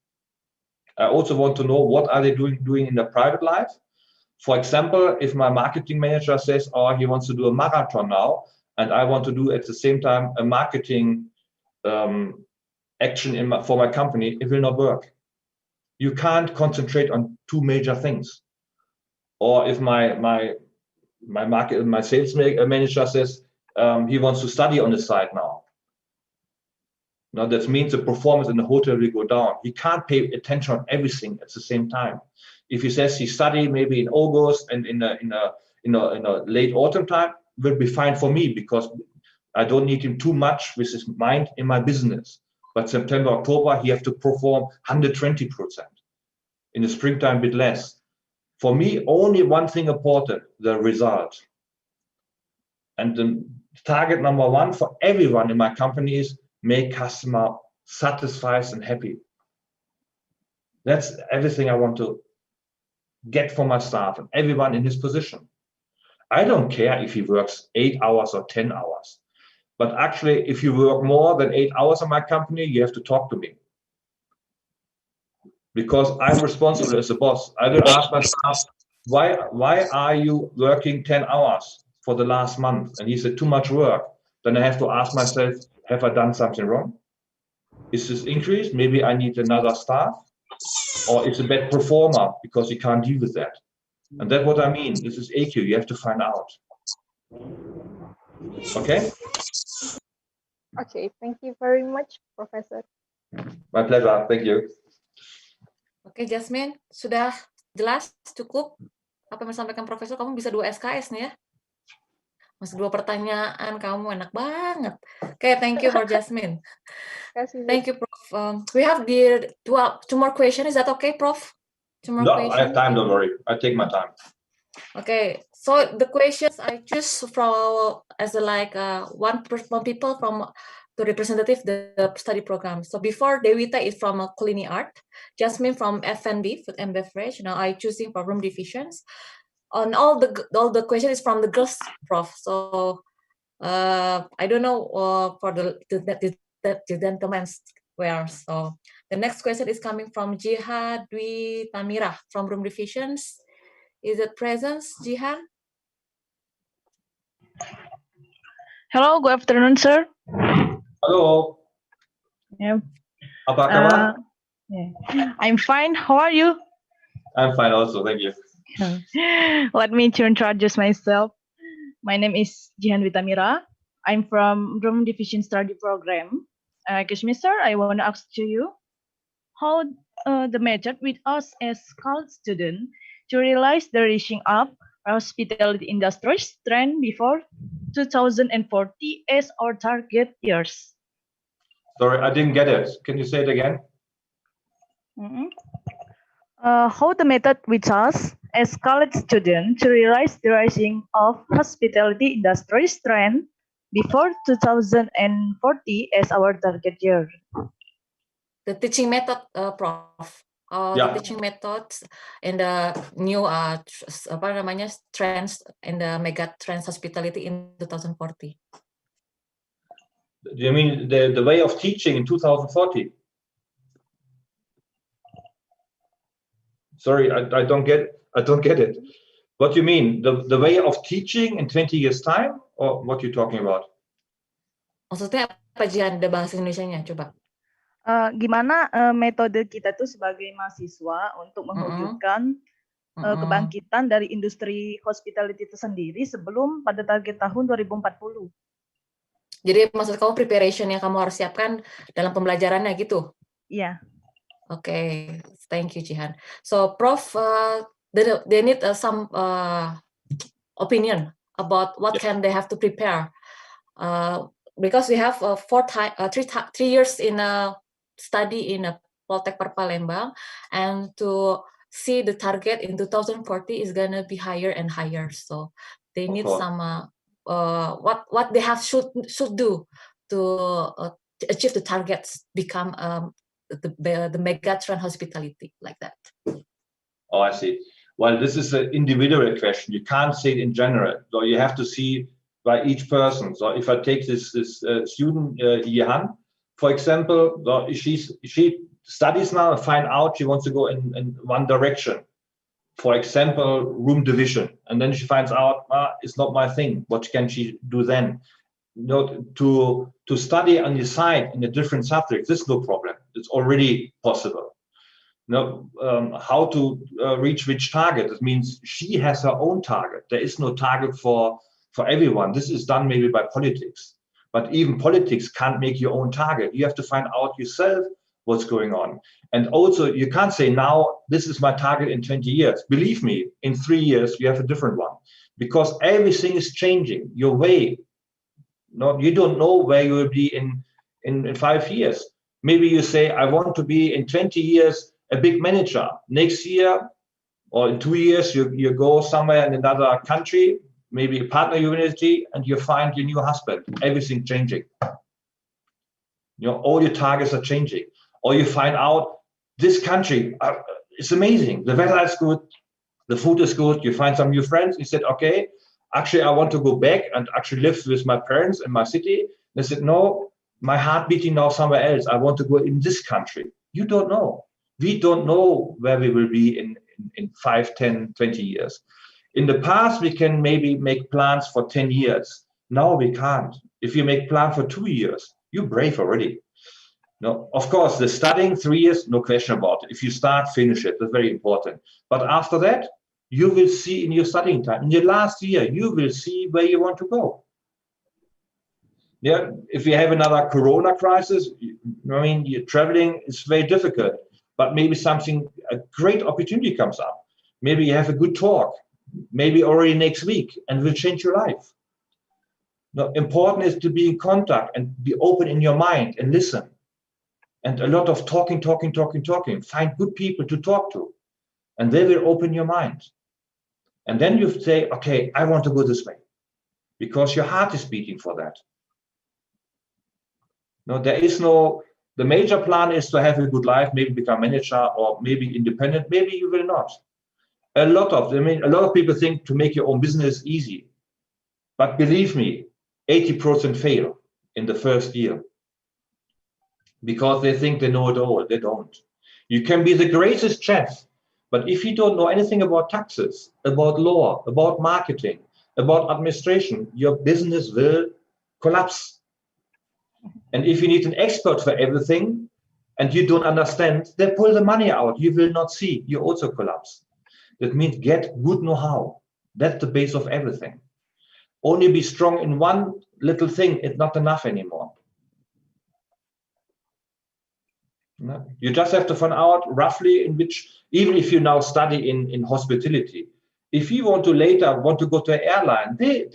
I also want to know what are they doing in their private life. For example, if my marketing manager says, oh, he wants to do a marathon now, and I want to do at the same time a marketing action for my company, it will not work. You can't concentrate on two major things. Or if my sales manager says he wants to study on the side now. Now that means the performance in the hotel will go down. He can't pay attention on everything at the same time. If he says he study maybe in August and in a late autumn time, will be fine for me because I don't need him too much with his mind in my business. But September, October, he have to perform 120%. In the springtime, a bit less. For me, only one thing important, the result. And the target number one for everyone in my company is make customer satisfied and happy. That's everything I want to get for my staff and everyone in his position. I don't care if he works 8 hours or 10 hours. But actually, if you work more than 8 hours in my company, you have to talk to me. Because I'm responsible as a boss. I will ask my staff, why are you working 10 hours for the last month? And he said, too much work. Then I have to ask myself, have I done something wrong? Is this increased? Maybe I need another staff. Or is a bad performer because you can't deal with that. And that's what I mean. This is AQ. You have to find out. Okay? Okay, thank you very much, Professor. My pleasure. Thank you. Oke, Jasmine, sudah jelas, cukup apa yang disampaikan Profesor? Kamu bisa 2 SKS nih ya? Masih 2 pertanyaan, kamu enak banget. Oke, thank you for Jasmine. Thank you, Prof. We have the 2 more questions. Is that okay, Prof? 2 more No, questions. I have time. Don't worry. I take my time. Okay, so the questions I choose from as one people from the representative the study program. So before Dewita is from culinary art, Jasmine from F&B, food and beverage. Now I choosing for room divisions. On all the question is from the girls, Prof. So I don't know for the gentlemen's where. So the next question is coming from Jihan Dwi Tamira from room divisions. Is it present, Jihan? Hello, good afternoon, sir. Hello. Yeah. Apa kabar? Yeah. I'm fine. How are you? I'm fine also. Thank you. Let me introduce myself. My name is Jihan Witamira. I'm from Room Division Study Program. Excuse me, sir, I want to ask to you how the method with us as college students to realize the reaching up hospitality industry's trend before 2040 as our target years. Sorry, I didn't get it. Can you say it again? How the method with us as college students to realize the rising of hospitality industry's trend before 2040 as our target year. The teaching method, Prof. The teaching methods and the new trends and the mega trends hospitality in 2040. Do you mean the way of teaching in 2040? Sorry, I don't get it. What do you mean? The way of teaching in 20 years time, or what you talking about? Maksudnya apa, Jihan? Ada bahasa Indonesianya, coba. Gimana metode kita tuh sebagai mahasiswa untuk mewujudkan kebangkitan dari industri hospitality itu sendiri sebelum pada target tahun 2040. Jadi maksud kamu preparation yang kamu harus siapkan dalam pembelajarannya gitu? Iya. Okay, thank you, Jihan. So, Prof, they need some opinion about what can they have to prepare, because we have 3 years in a study in a Poltek Palembang, and to see the target in 2040 is gonna be higher and higher. So they need some what they have should do to achieve the targets, become the megatron hospitality like that. Oh, I see. Well, this is an individual question. You can't say it in general. So you have to see by each person. So if I take this student Jihan, for example, she studies now and find out she wants to go in one direction. For example, room division, and then she finds out it's not my thing. What can she do then? To study on the side in a different subject, this is no problem. It's already possible. How to reach which target? It means she has her own target. There is no target for everyone. This is done maybe by politics. But even politics can't make your own target. You have to find out yourself what's going on. And also, you can't say now, this is my target in 20 years. Believe me, in 3 years, you have a different one. Because everything is changing. Your way No, you don't know where you will be in 5 years. Maybe you say, I want to be in 20 years a big manager. Next year or in 2 years, you go somewhere in another country, maybe a partner university, and you find your new husband. Everything changing. All your targets are changing. Or you find out this country is amazing. The weather is good. The food is good. You find some new friends. You said, okay, actually, I want to go back and actually live with my parents in my city. They said, no, my heart beating now somewhere else. I want to go in this country. You don't know. We don't know where we will be in 5, 10, 20 years. In the past, we can maybe make plans for 10 years. Now we can't. If you make plan for 2 years, you're brave already. No, of course, the studying 3 years, no question about it. If you start, finish it. That's very important. But after that, you will see in your studying time, in your last year, you will see where you want to go. Yeah, if you have another Corona crisis, I mean, you're traveling is very difficult, but maybe a great opportunity comes up. Maybe you have a good talk, maybe already next week, and will change your life. No, important is to be in contact and be open in your mind and listen. And a lot of talking. Find good people to talk to, and they will open your mind. And then you say, okay, I want to go this way, because your heart is beating for that. No, the major plan is to have a good life, maybe become manager or maybe independent. Maybe you will not. A lot of people think to make your own business easy. But believe me, 80% fail in the first year. Because they think they know it all. They don't. You can be the greatest chef, but if you don't know anything about taxes, about law, about marketing, about administration, your business will collapse. And if you need an expert for everything and you don't understand, they pull the money out. You will not see. You also collapse. That means get good know-how. That's the base of everything. Only be strong in one little thing is not enough anymore. No. You just have to find out roughly in which, even if you now study in hospitality, if you want to later go to an airline, they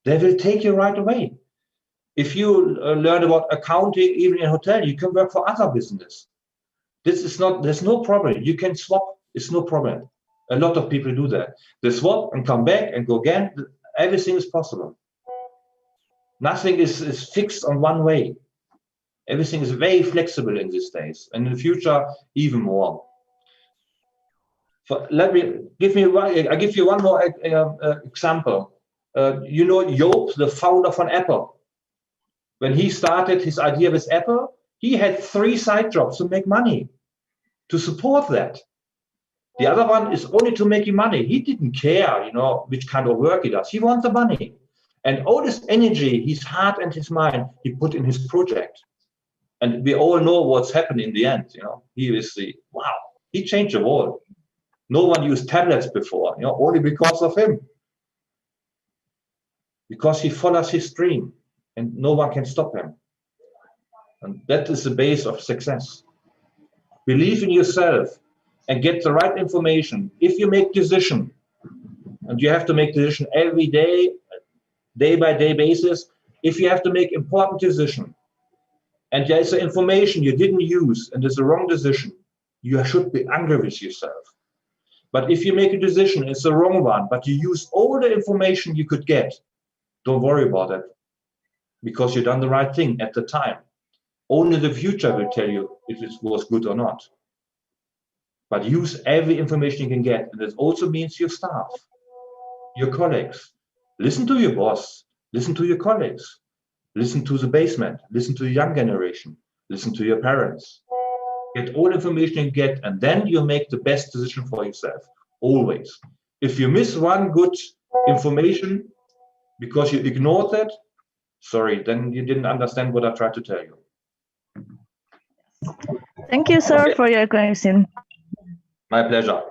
will take you right away. If you learn about accounting, even in a hotel, you can work for other business. There's no problem. You can swap. It's no problem. A lot of people do that. They swap and come back and go again. Everything is possible. Nothing is fixed on one way. Everything is very flexible in these days, and in the future, even more. I give you one more example. You know Joop, the founder from Apple. When he started his idea with Apple, he had 3 side jobs to make money, to support that. The other one is only to make money. He didn't care, which kind of work he does. He wants the money. And all this energy, his heart and his mind, he put in his project. And we all know what's happened in the end. He changed the world. No one used tablets before, only because of him. Because he follows his dream, and no one can stop him. And that is the base of success. Believe in yourself and get the right information. If you make decision, and you have to make decision every day, day by day basis, if you have to make important decision, and there is information you didn't use and it's a wrong decision, you should be angry with yourself. But if you make a decision, it's the wrong one, but you use all the information you could get, don't worry about it, because you've done the right thing at the time. Only the future will tell you if it was good or not. But use every information you can get, and it also means your staff, your colleagues. Listen to your boss, listen to your colleagues. Listen to the basement, listen to the young generation, listen to your parents. Get all information you get, and then you make the best decision for yourself, always. If you miss one good information because you ignored that, sorry, then you didn't understand what I tried to tell you. Thank you, sir, for your question. My pleasure.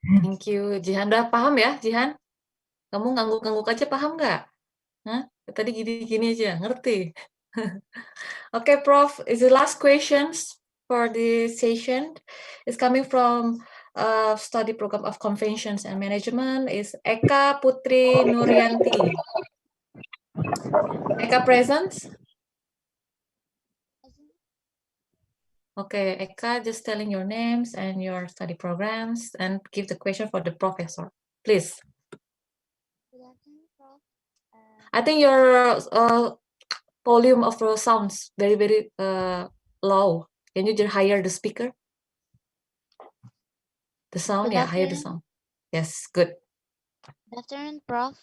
Thank you, Jihan. Udah paham ya, Jihan? Kamu ngangguk-ngangguk aja paham nggak? Hah? Tadi gini-gini aja, ngerti? Okay, Prof, is the last questions for this session. It's coming from study program of conventions and management. Is Eka Putri Nuryanti. Eka present? Okay, Eka, just telling your names and your study programs and give the question for the professor, please. I think your volume of your sounds very low. Can you just higher the speaker? The sound, yeah, higher the sound. Yes, good. Good afternoon, Prof.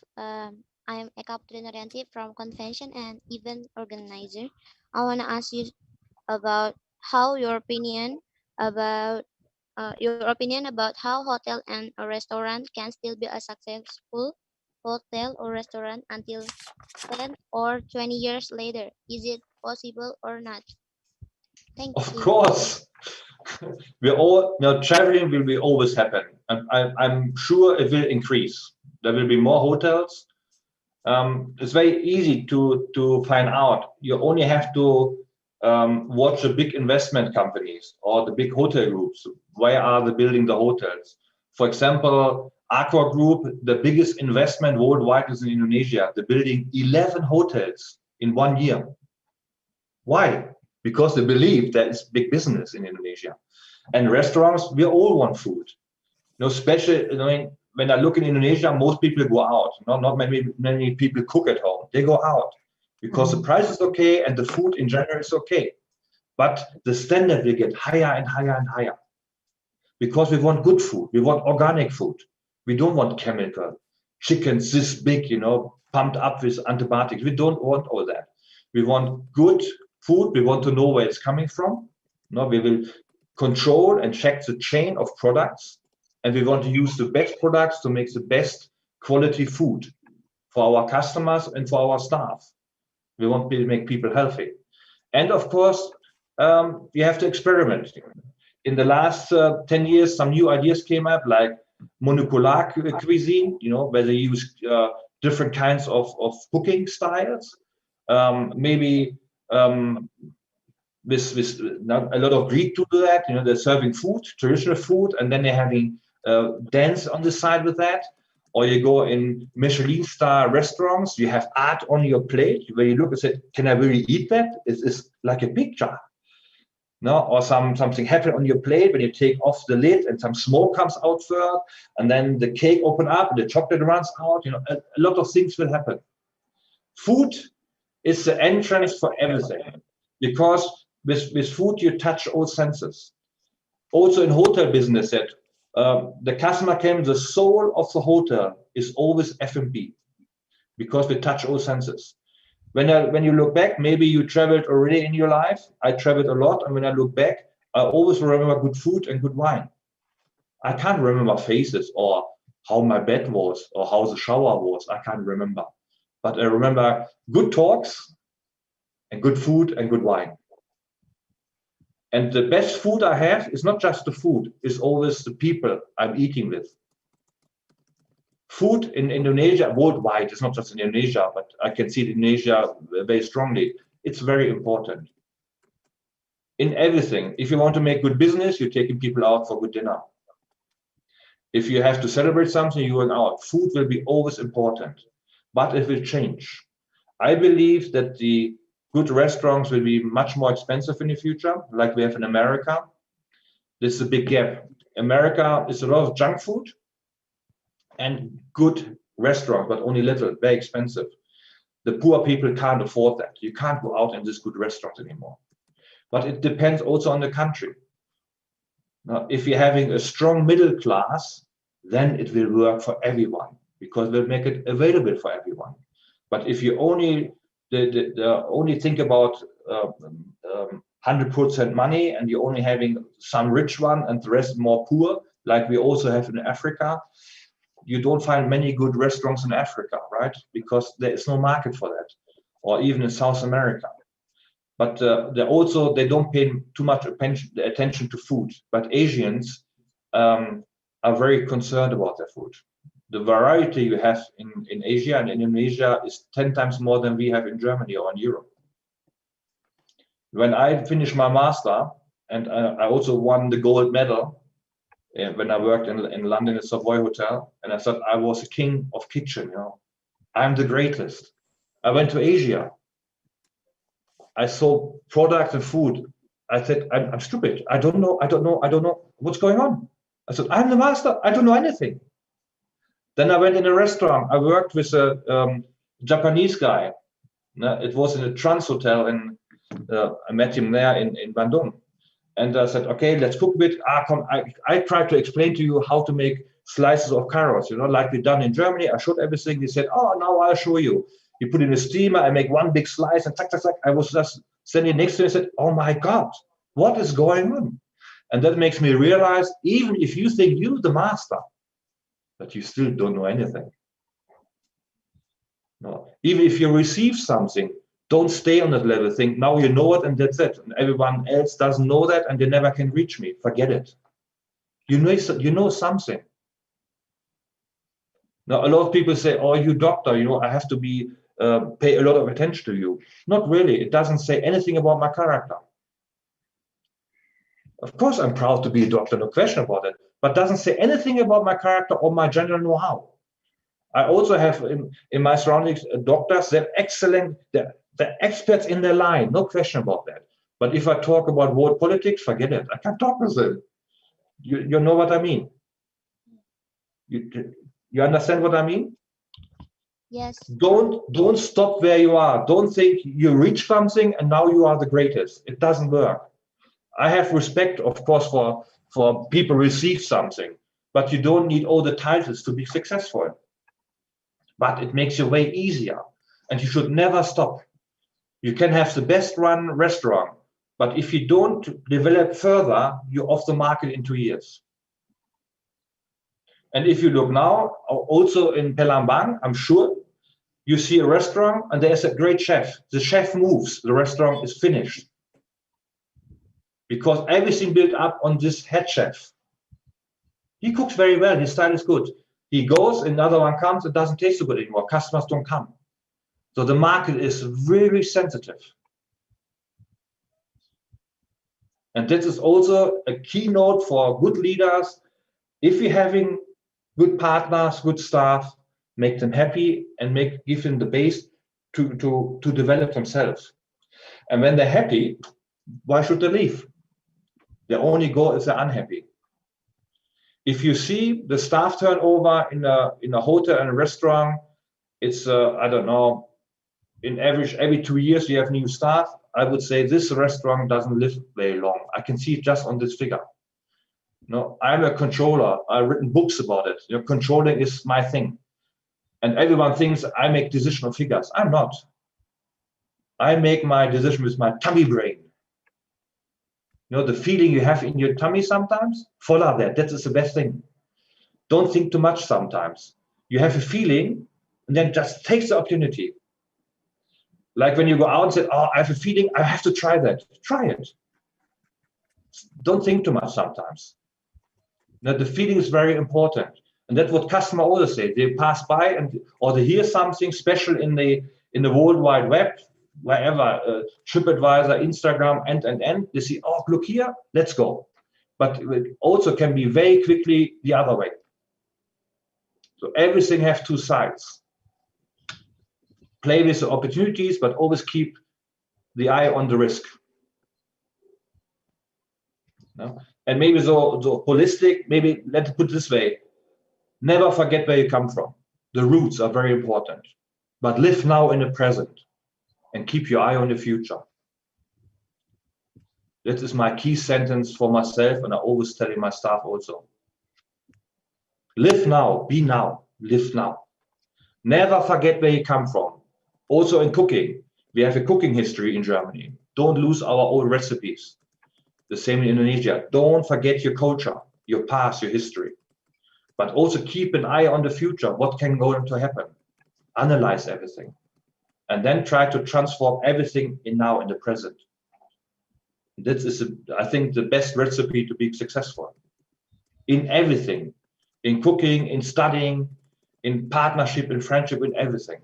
I'm Eka Putrinaryanti from Convention and Event Organizer. I want to ask you about how your opinion about how hotel and a restaurant can still be a successful hotel or restaurant until 10 or 20 years later. Is it possible or not? Thank Of you. course. Traveling will be always happen, and I'm sure it will increase. There will be more hotels. It's very easy to find out. You only have to watch the big investment companies or the big hotel groups. Where are they building the hotels? For example, Accor Group, the biggest investment worldwide is in Indonesia. They're building 11 hotels in 1 year. Why? Because they believe that it's big business in Indonesia. And restaurants, we all want food. When I look in Indonesia, most people go out. Not many people cook at home. They go out because the price is okay and the food in general is okay. But the standard will get higher and higher and higher because we want good food. We want organic food. We don't want chemical. Chickens this big, pumped up with antibiotics. We don't want all that. We want good food. We want to know where it's coming from. We will control and check the chain of products. And we want to use the best products to make the best quality food for our customers and for our staff. We want to make people healthy. And of course, you have to experiment. In the last 10 years, some new ideas came up, like monocular cuisine, where they use different kinds of cooking styles. Maybe with not a lot of Greek to do that. They're serving food, traditional food, and then they're having dance on the side with that. Or you go in Michelin star restaurants, you have art on your plate where you look and say, can I really eat that? It's like a picture. Or something happen on your plate when you take off the lid and some smoke comes out first, and then the cake open up and the chocolate runs out. A lot of things will happen. Food is the entrance for everything, because with food you touch all senses. Also in hotel business, that the customer came, the soul of the hotel is always F&B, because we touch all senses. When you look back, maybe you traveled already in your life. I traveled a lot, and when I look back, I always remember good food and good wine. I can't remember faces or how my bed was or how the shower was. I can't remember. But I remember good talks and good food and good wine. And the best food I have is not just the food, it's always the people I'm eating with. Food in Indonesia, worldwide, it's not just in Indonesia, but I can see it in Indonesia very strongly. It's very important. In everything, if you want to make good business, you're taking people out for good dinner. If you have to celebrate something, you're going out. Food will be always important, but it will change. I believe that the good restaurants will be much more expensive in the future, like we have in America. This is a big gap. America is a lot of junk food and good restaurants, but only little, very expensive. The poor people can't afford that. You can't go out in this good restaurant anymore. But it depends also on the country. Now, if you're having a strong middle class, then it will work for everyone, because we'll make it available for everyone. But if you only think about 100% money, and you're only having some rich one and the rest more poor, like we also have in Africa, you don't find many good restaurants in Africa, right? Because there is no market for that, or even in South America. But they don't pay too much attention to food. But Asians are very concerned about their food. The variety you have in Asia and Indonesia is 10 times more than we have in Germany or in Europe. When I finished my master, and I also won the gold medal when I worked in London at Savoy Hotel, and I thought I was a king of kitchen. I'm the greatest. I went to Asia. I saw products and food. I said, I'm stupid. I don't know what's going on. I said, I'm the master. I don't know anything. Then I went in a restaurant. I worked with a Japanese guy. It was in a Stadthotel, and I met him there in Bandung. And I said, okay, let's cook a bit. I tried to explain to you how to make slices of carrots, like we done in Germany. I showed everything. He said, oh, now I'll show you. You put in a steamer, I make one big slice, and tack, tack, tack. I was just standing next to him and said, oh my God, what is going on? And that makes me realize, even if you think you're the master, but you still don't know anything. No. Even if you receive something, don't stay on that level. Think, now you know it and that's it. And everyone else doesn't know that and they never can reach me. Forget it. You know something. Now, a lot of people say, oh, you doctor, I have to pay a lot of attention to you. Not really. It doesn't say anything about my character. Of course, I'm proud to be a doctor, no question about it, but doesn't say anything about my character or my general know-how. I also have in my surroundings doctors, they're excellent, they're experts in their line, no question about that. But if I talk about world politics, forget it. I can't talk with them. You know what I mean? You understand what I mean? Yes. Don't stop where you are. Don't think you reach something and now you are the greatest. It doesn't work. I have respect, of course, for people receive something, but you don't need all the titles to be successful. But it makes your way easier, and you should never stop. You can have the best run restaurant, but if you don't develop further, you're off the market in 2 years. And if you look now, also in Palembang, I'm sure you see a restaurant and there's a great chef. The chef moves, the restaurant is finished. Because everything built up on this head chef. He cooks very well, his style is good. He goes, another one comes, it doesn't taste so good anymore. Customers don't come. So the market is really sensitive. And this is also a keynote for good leaders. If you're having good partners, good staff, make them happy and give them the base to develop themselves. And when they're happy, why should they leave? They only go if they're unhappy. If you see the staff turnover in a hotel and a restaurant, it's I don't know, in average every 2 years you have new staff. I would say this restaurant doesn't live very long. I can see it just on this figure. No, I'm a controller. I've written books about it. Controlling is my thing. And everyone thinks I make decision of figures. I'm not. I make my decision with my tummy brain. The feeling you have in your tummy sometimes, follow that. That is the best thing. Don't think too much sometimes. You have a feeling and then just take the opportunity. Like when you go out and say, oh, I have a feeling, I have to try that. Try it. Don't think too much sometimes. The feeling is very important. And that's what customers always say. They pass by or they hear something special in the World Wide Web, wherever, TripAdvisor, Instagram, and they see, oh, look here, let's go. But it also can be very quickly the other way. So everything has two sides. Play with the opportunities, but always keep the eye on the risk. No? And maybe so holistic, maybe let's put it this way. Never forget where you come from. The roots are very important. But live now in the present and keep your eye on the future. That is my key sentence for myself, and I always tell my staff also. Live now, be now, live now. Never forget where you come from. Also in cooking, we have a cooking history in Germany. Don't lose our old recipes. The same in Indonesia. Don't forget your culture, your past, your history. But also keep an eye on the future. What can go to happen? Analyze everything. And then try to transform everything in now, in the present. This is, I think, the best recipe to be successful. In everything. In cooking, in studying, in partnership, in friendship, in everything.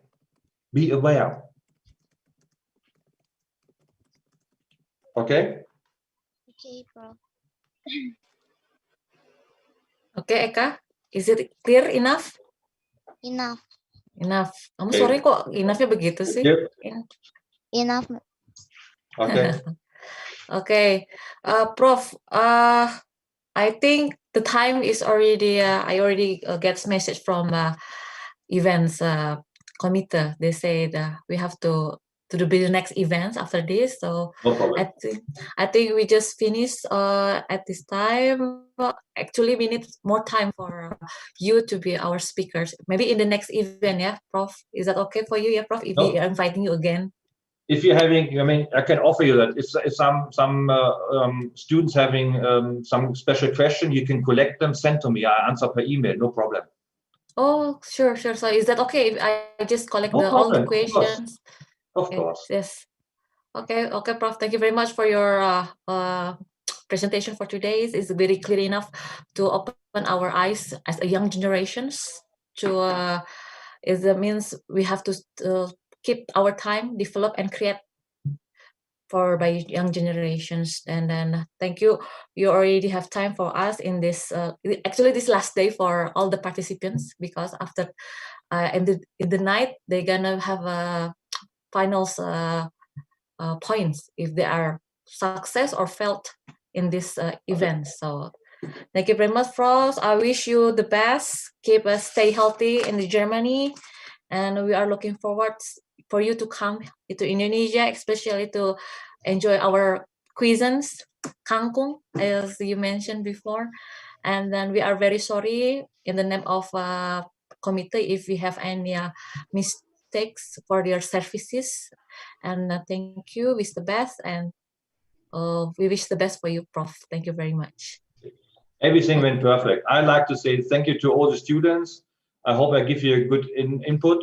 Be aware. Okay? Okay, Prof. Okay, Eka, is it clear enough? Enough. Enough. Kamu Okay. sorry kok enough-nya begitu sih? Enough. Okay. Okay, Prof. I think the time is already. I already get message from events committee. They say that we have to do the next events after this. So No problem. I think we just finished at this time. Actually, we need more time for you to be our speakers. Maybe in the next event, yeah, Prof. Is that okay for you, yeah, Prof? If we are inviting you again. If you're having, I mean, I can offer you that. If some students having some special question, you can collect them, send to me. I answer per email, no problem. Oh, sure. So is that okay if I just collect No all the problem, questions? Of course. Yes. Okay, Prof. Thank you very much for your presentation for today. It's very clear enough to open our eyes as a young generations to. It means we have to keep our time, develop and create by young generations. And then thank you. You already have time for us in this. Actually, this last day for all the participants, because after in the night they're gonna have finals points if they are success or failed in this event. So thank you very much, Prof. I wish you the best. Keep stay healthy in Germany, and we are looking forward for you to come to Indonesia, especially to enjoy our cuisines, kangkung, as you mentioned before. And then we are very sorry in the name of committee if we have any mistakes for your services. And thank you, wish the best, and we wish the best for you, Prof. Thank you very much. Everything went perfect. I'd like to say thank you to all the students. I hope I give you a good input.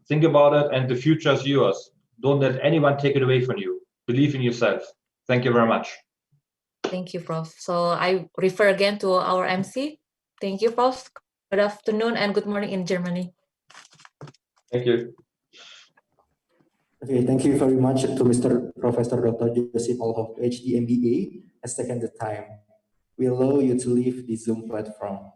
Think about it, and the future is yours. Don't let anyone take it away from you. Believe in yourself. Thank you very much. Thank you, Prof. So I refer again to our MC. Thank you, Prof. Good afternoon and good morning in Germany. Thank you. Okay, thank you very much to Mr. Professor Dr. Joachim Ollhoff, Ph.D. MBA, has taken the time. We allow you to leave the Zoom platform.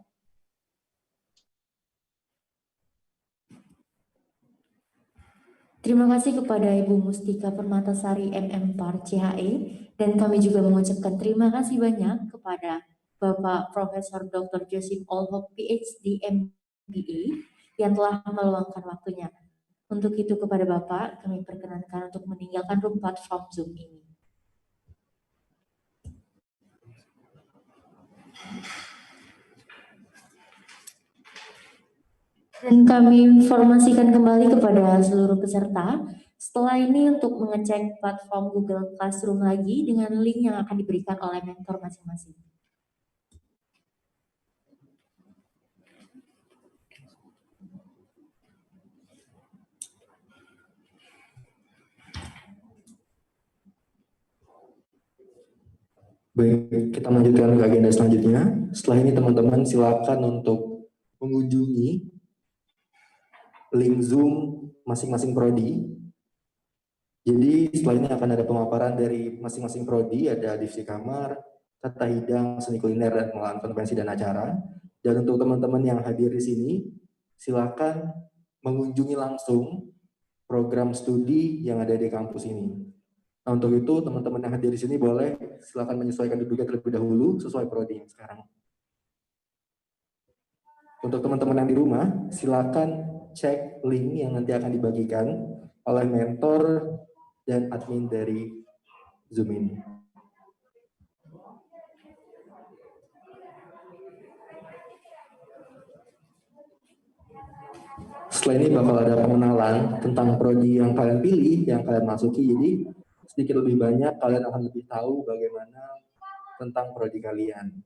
Terima kasih kepada Ibu Mustika Permatasari MM Par CHE, dan kami juga mengucapkan terima kasih banyak kepada Bapak Profesor Dr. Joachim Ollhoff Ph.D. MBA yang telah meluangkan waktunya. Untuk itu kepada Bapak kami perkenankan untuk meninggalkan room platform Zoom ini. Dan kami informasikan kembali kepada seluruh peserta, setelah ini untuk mengecek platform Google Classroom lagi dengan link yang akan diberikan oleh mentor masing-masing. Baik, kita melanjutkan ke agenda selanjutnya. Setelah ini teman-teman silakan untuk mengunjungi link Zoom masing-masing prodi. Jadi setelah ini akan ada pemaparan dari masing-masing prodi, ada divisi kamar, tata hidang, seni kuliner, dan pengelolaan konvensi dan acara. Dan untuk teman-teman yang hadir di sini, silakan mengunjungi langsung program studi yang ada di kampus ini. Nah, untuk itu teman-teman yang hadir di sini boleh silakan menyesuaikan duduknya terlebih dahulu sesuai prodi yang sekarang. Untuk teman-teman yang di rumah, silakan cek link yang nanti akan dibagikan oleh mentor dan admin dari Zoom ini. Setelah ini bakal ada pengenalan tentang prodi yang kalian pilih, yang kalian masuki. Jadi sedikit lebih banyak kalian akan lebih tahu bagaimana tentang prodi kalian.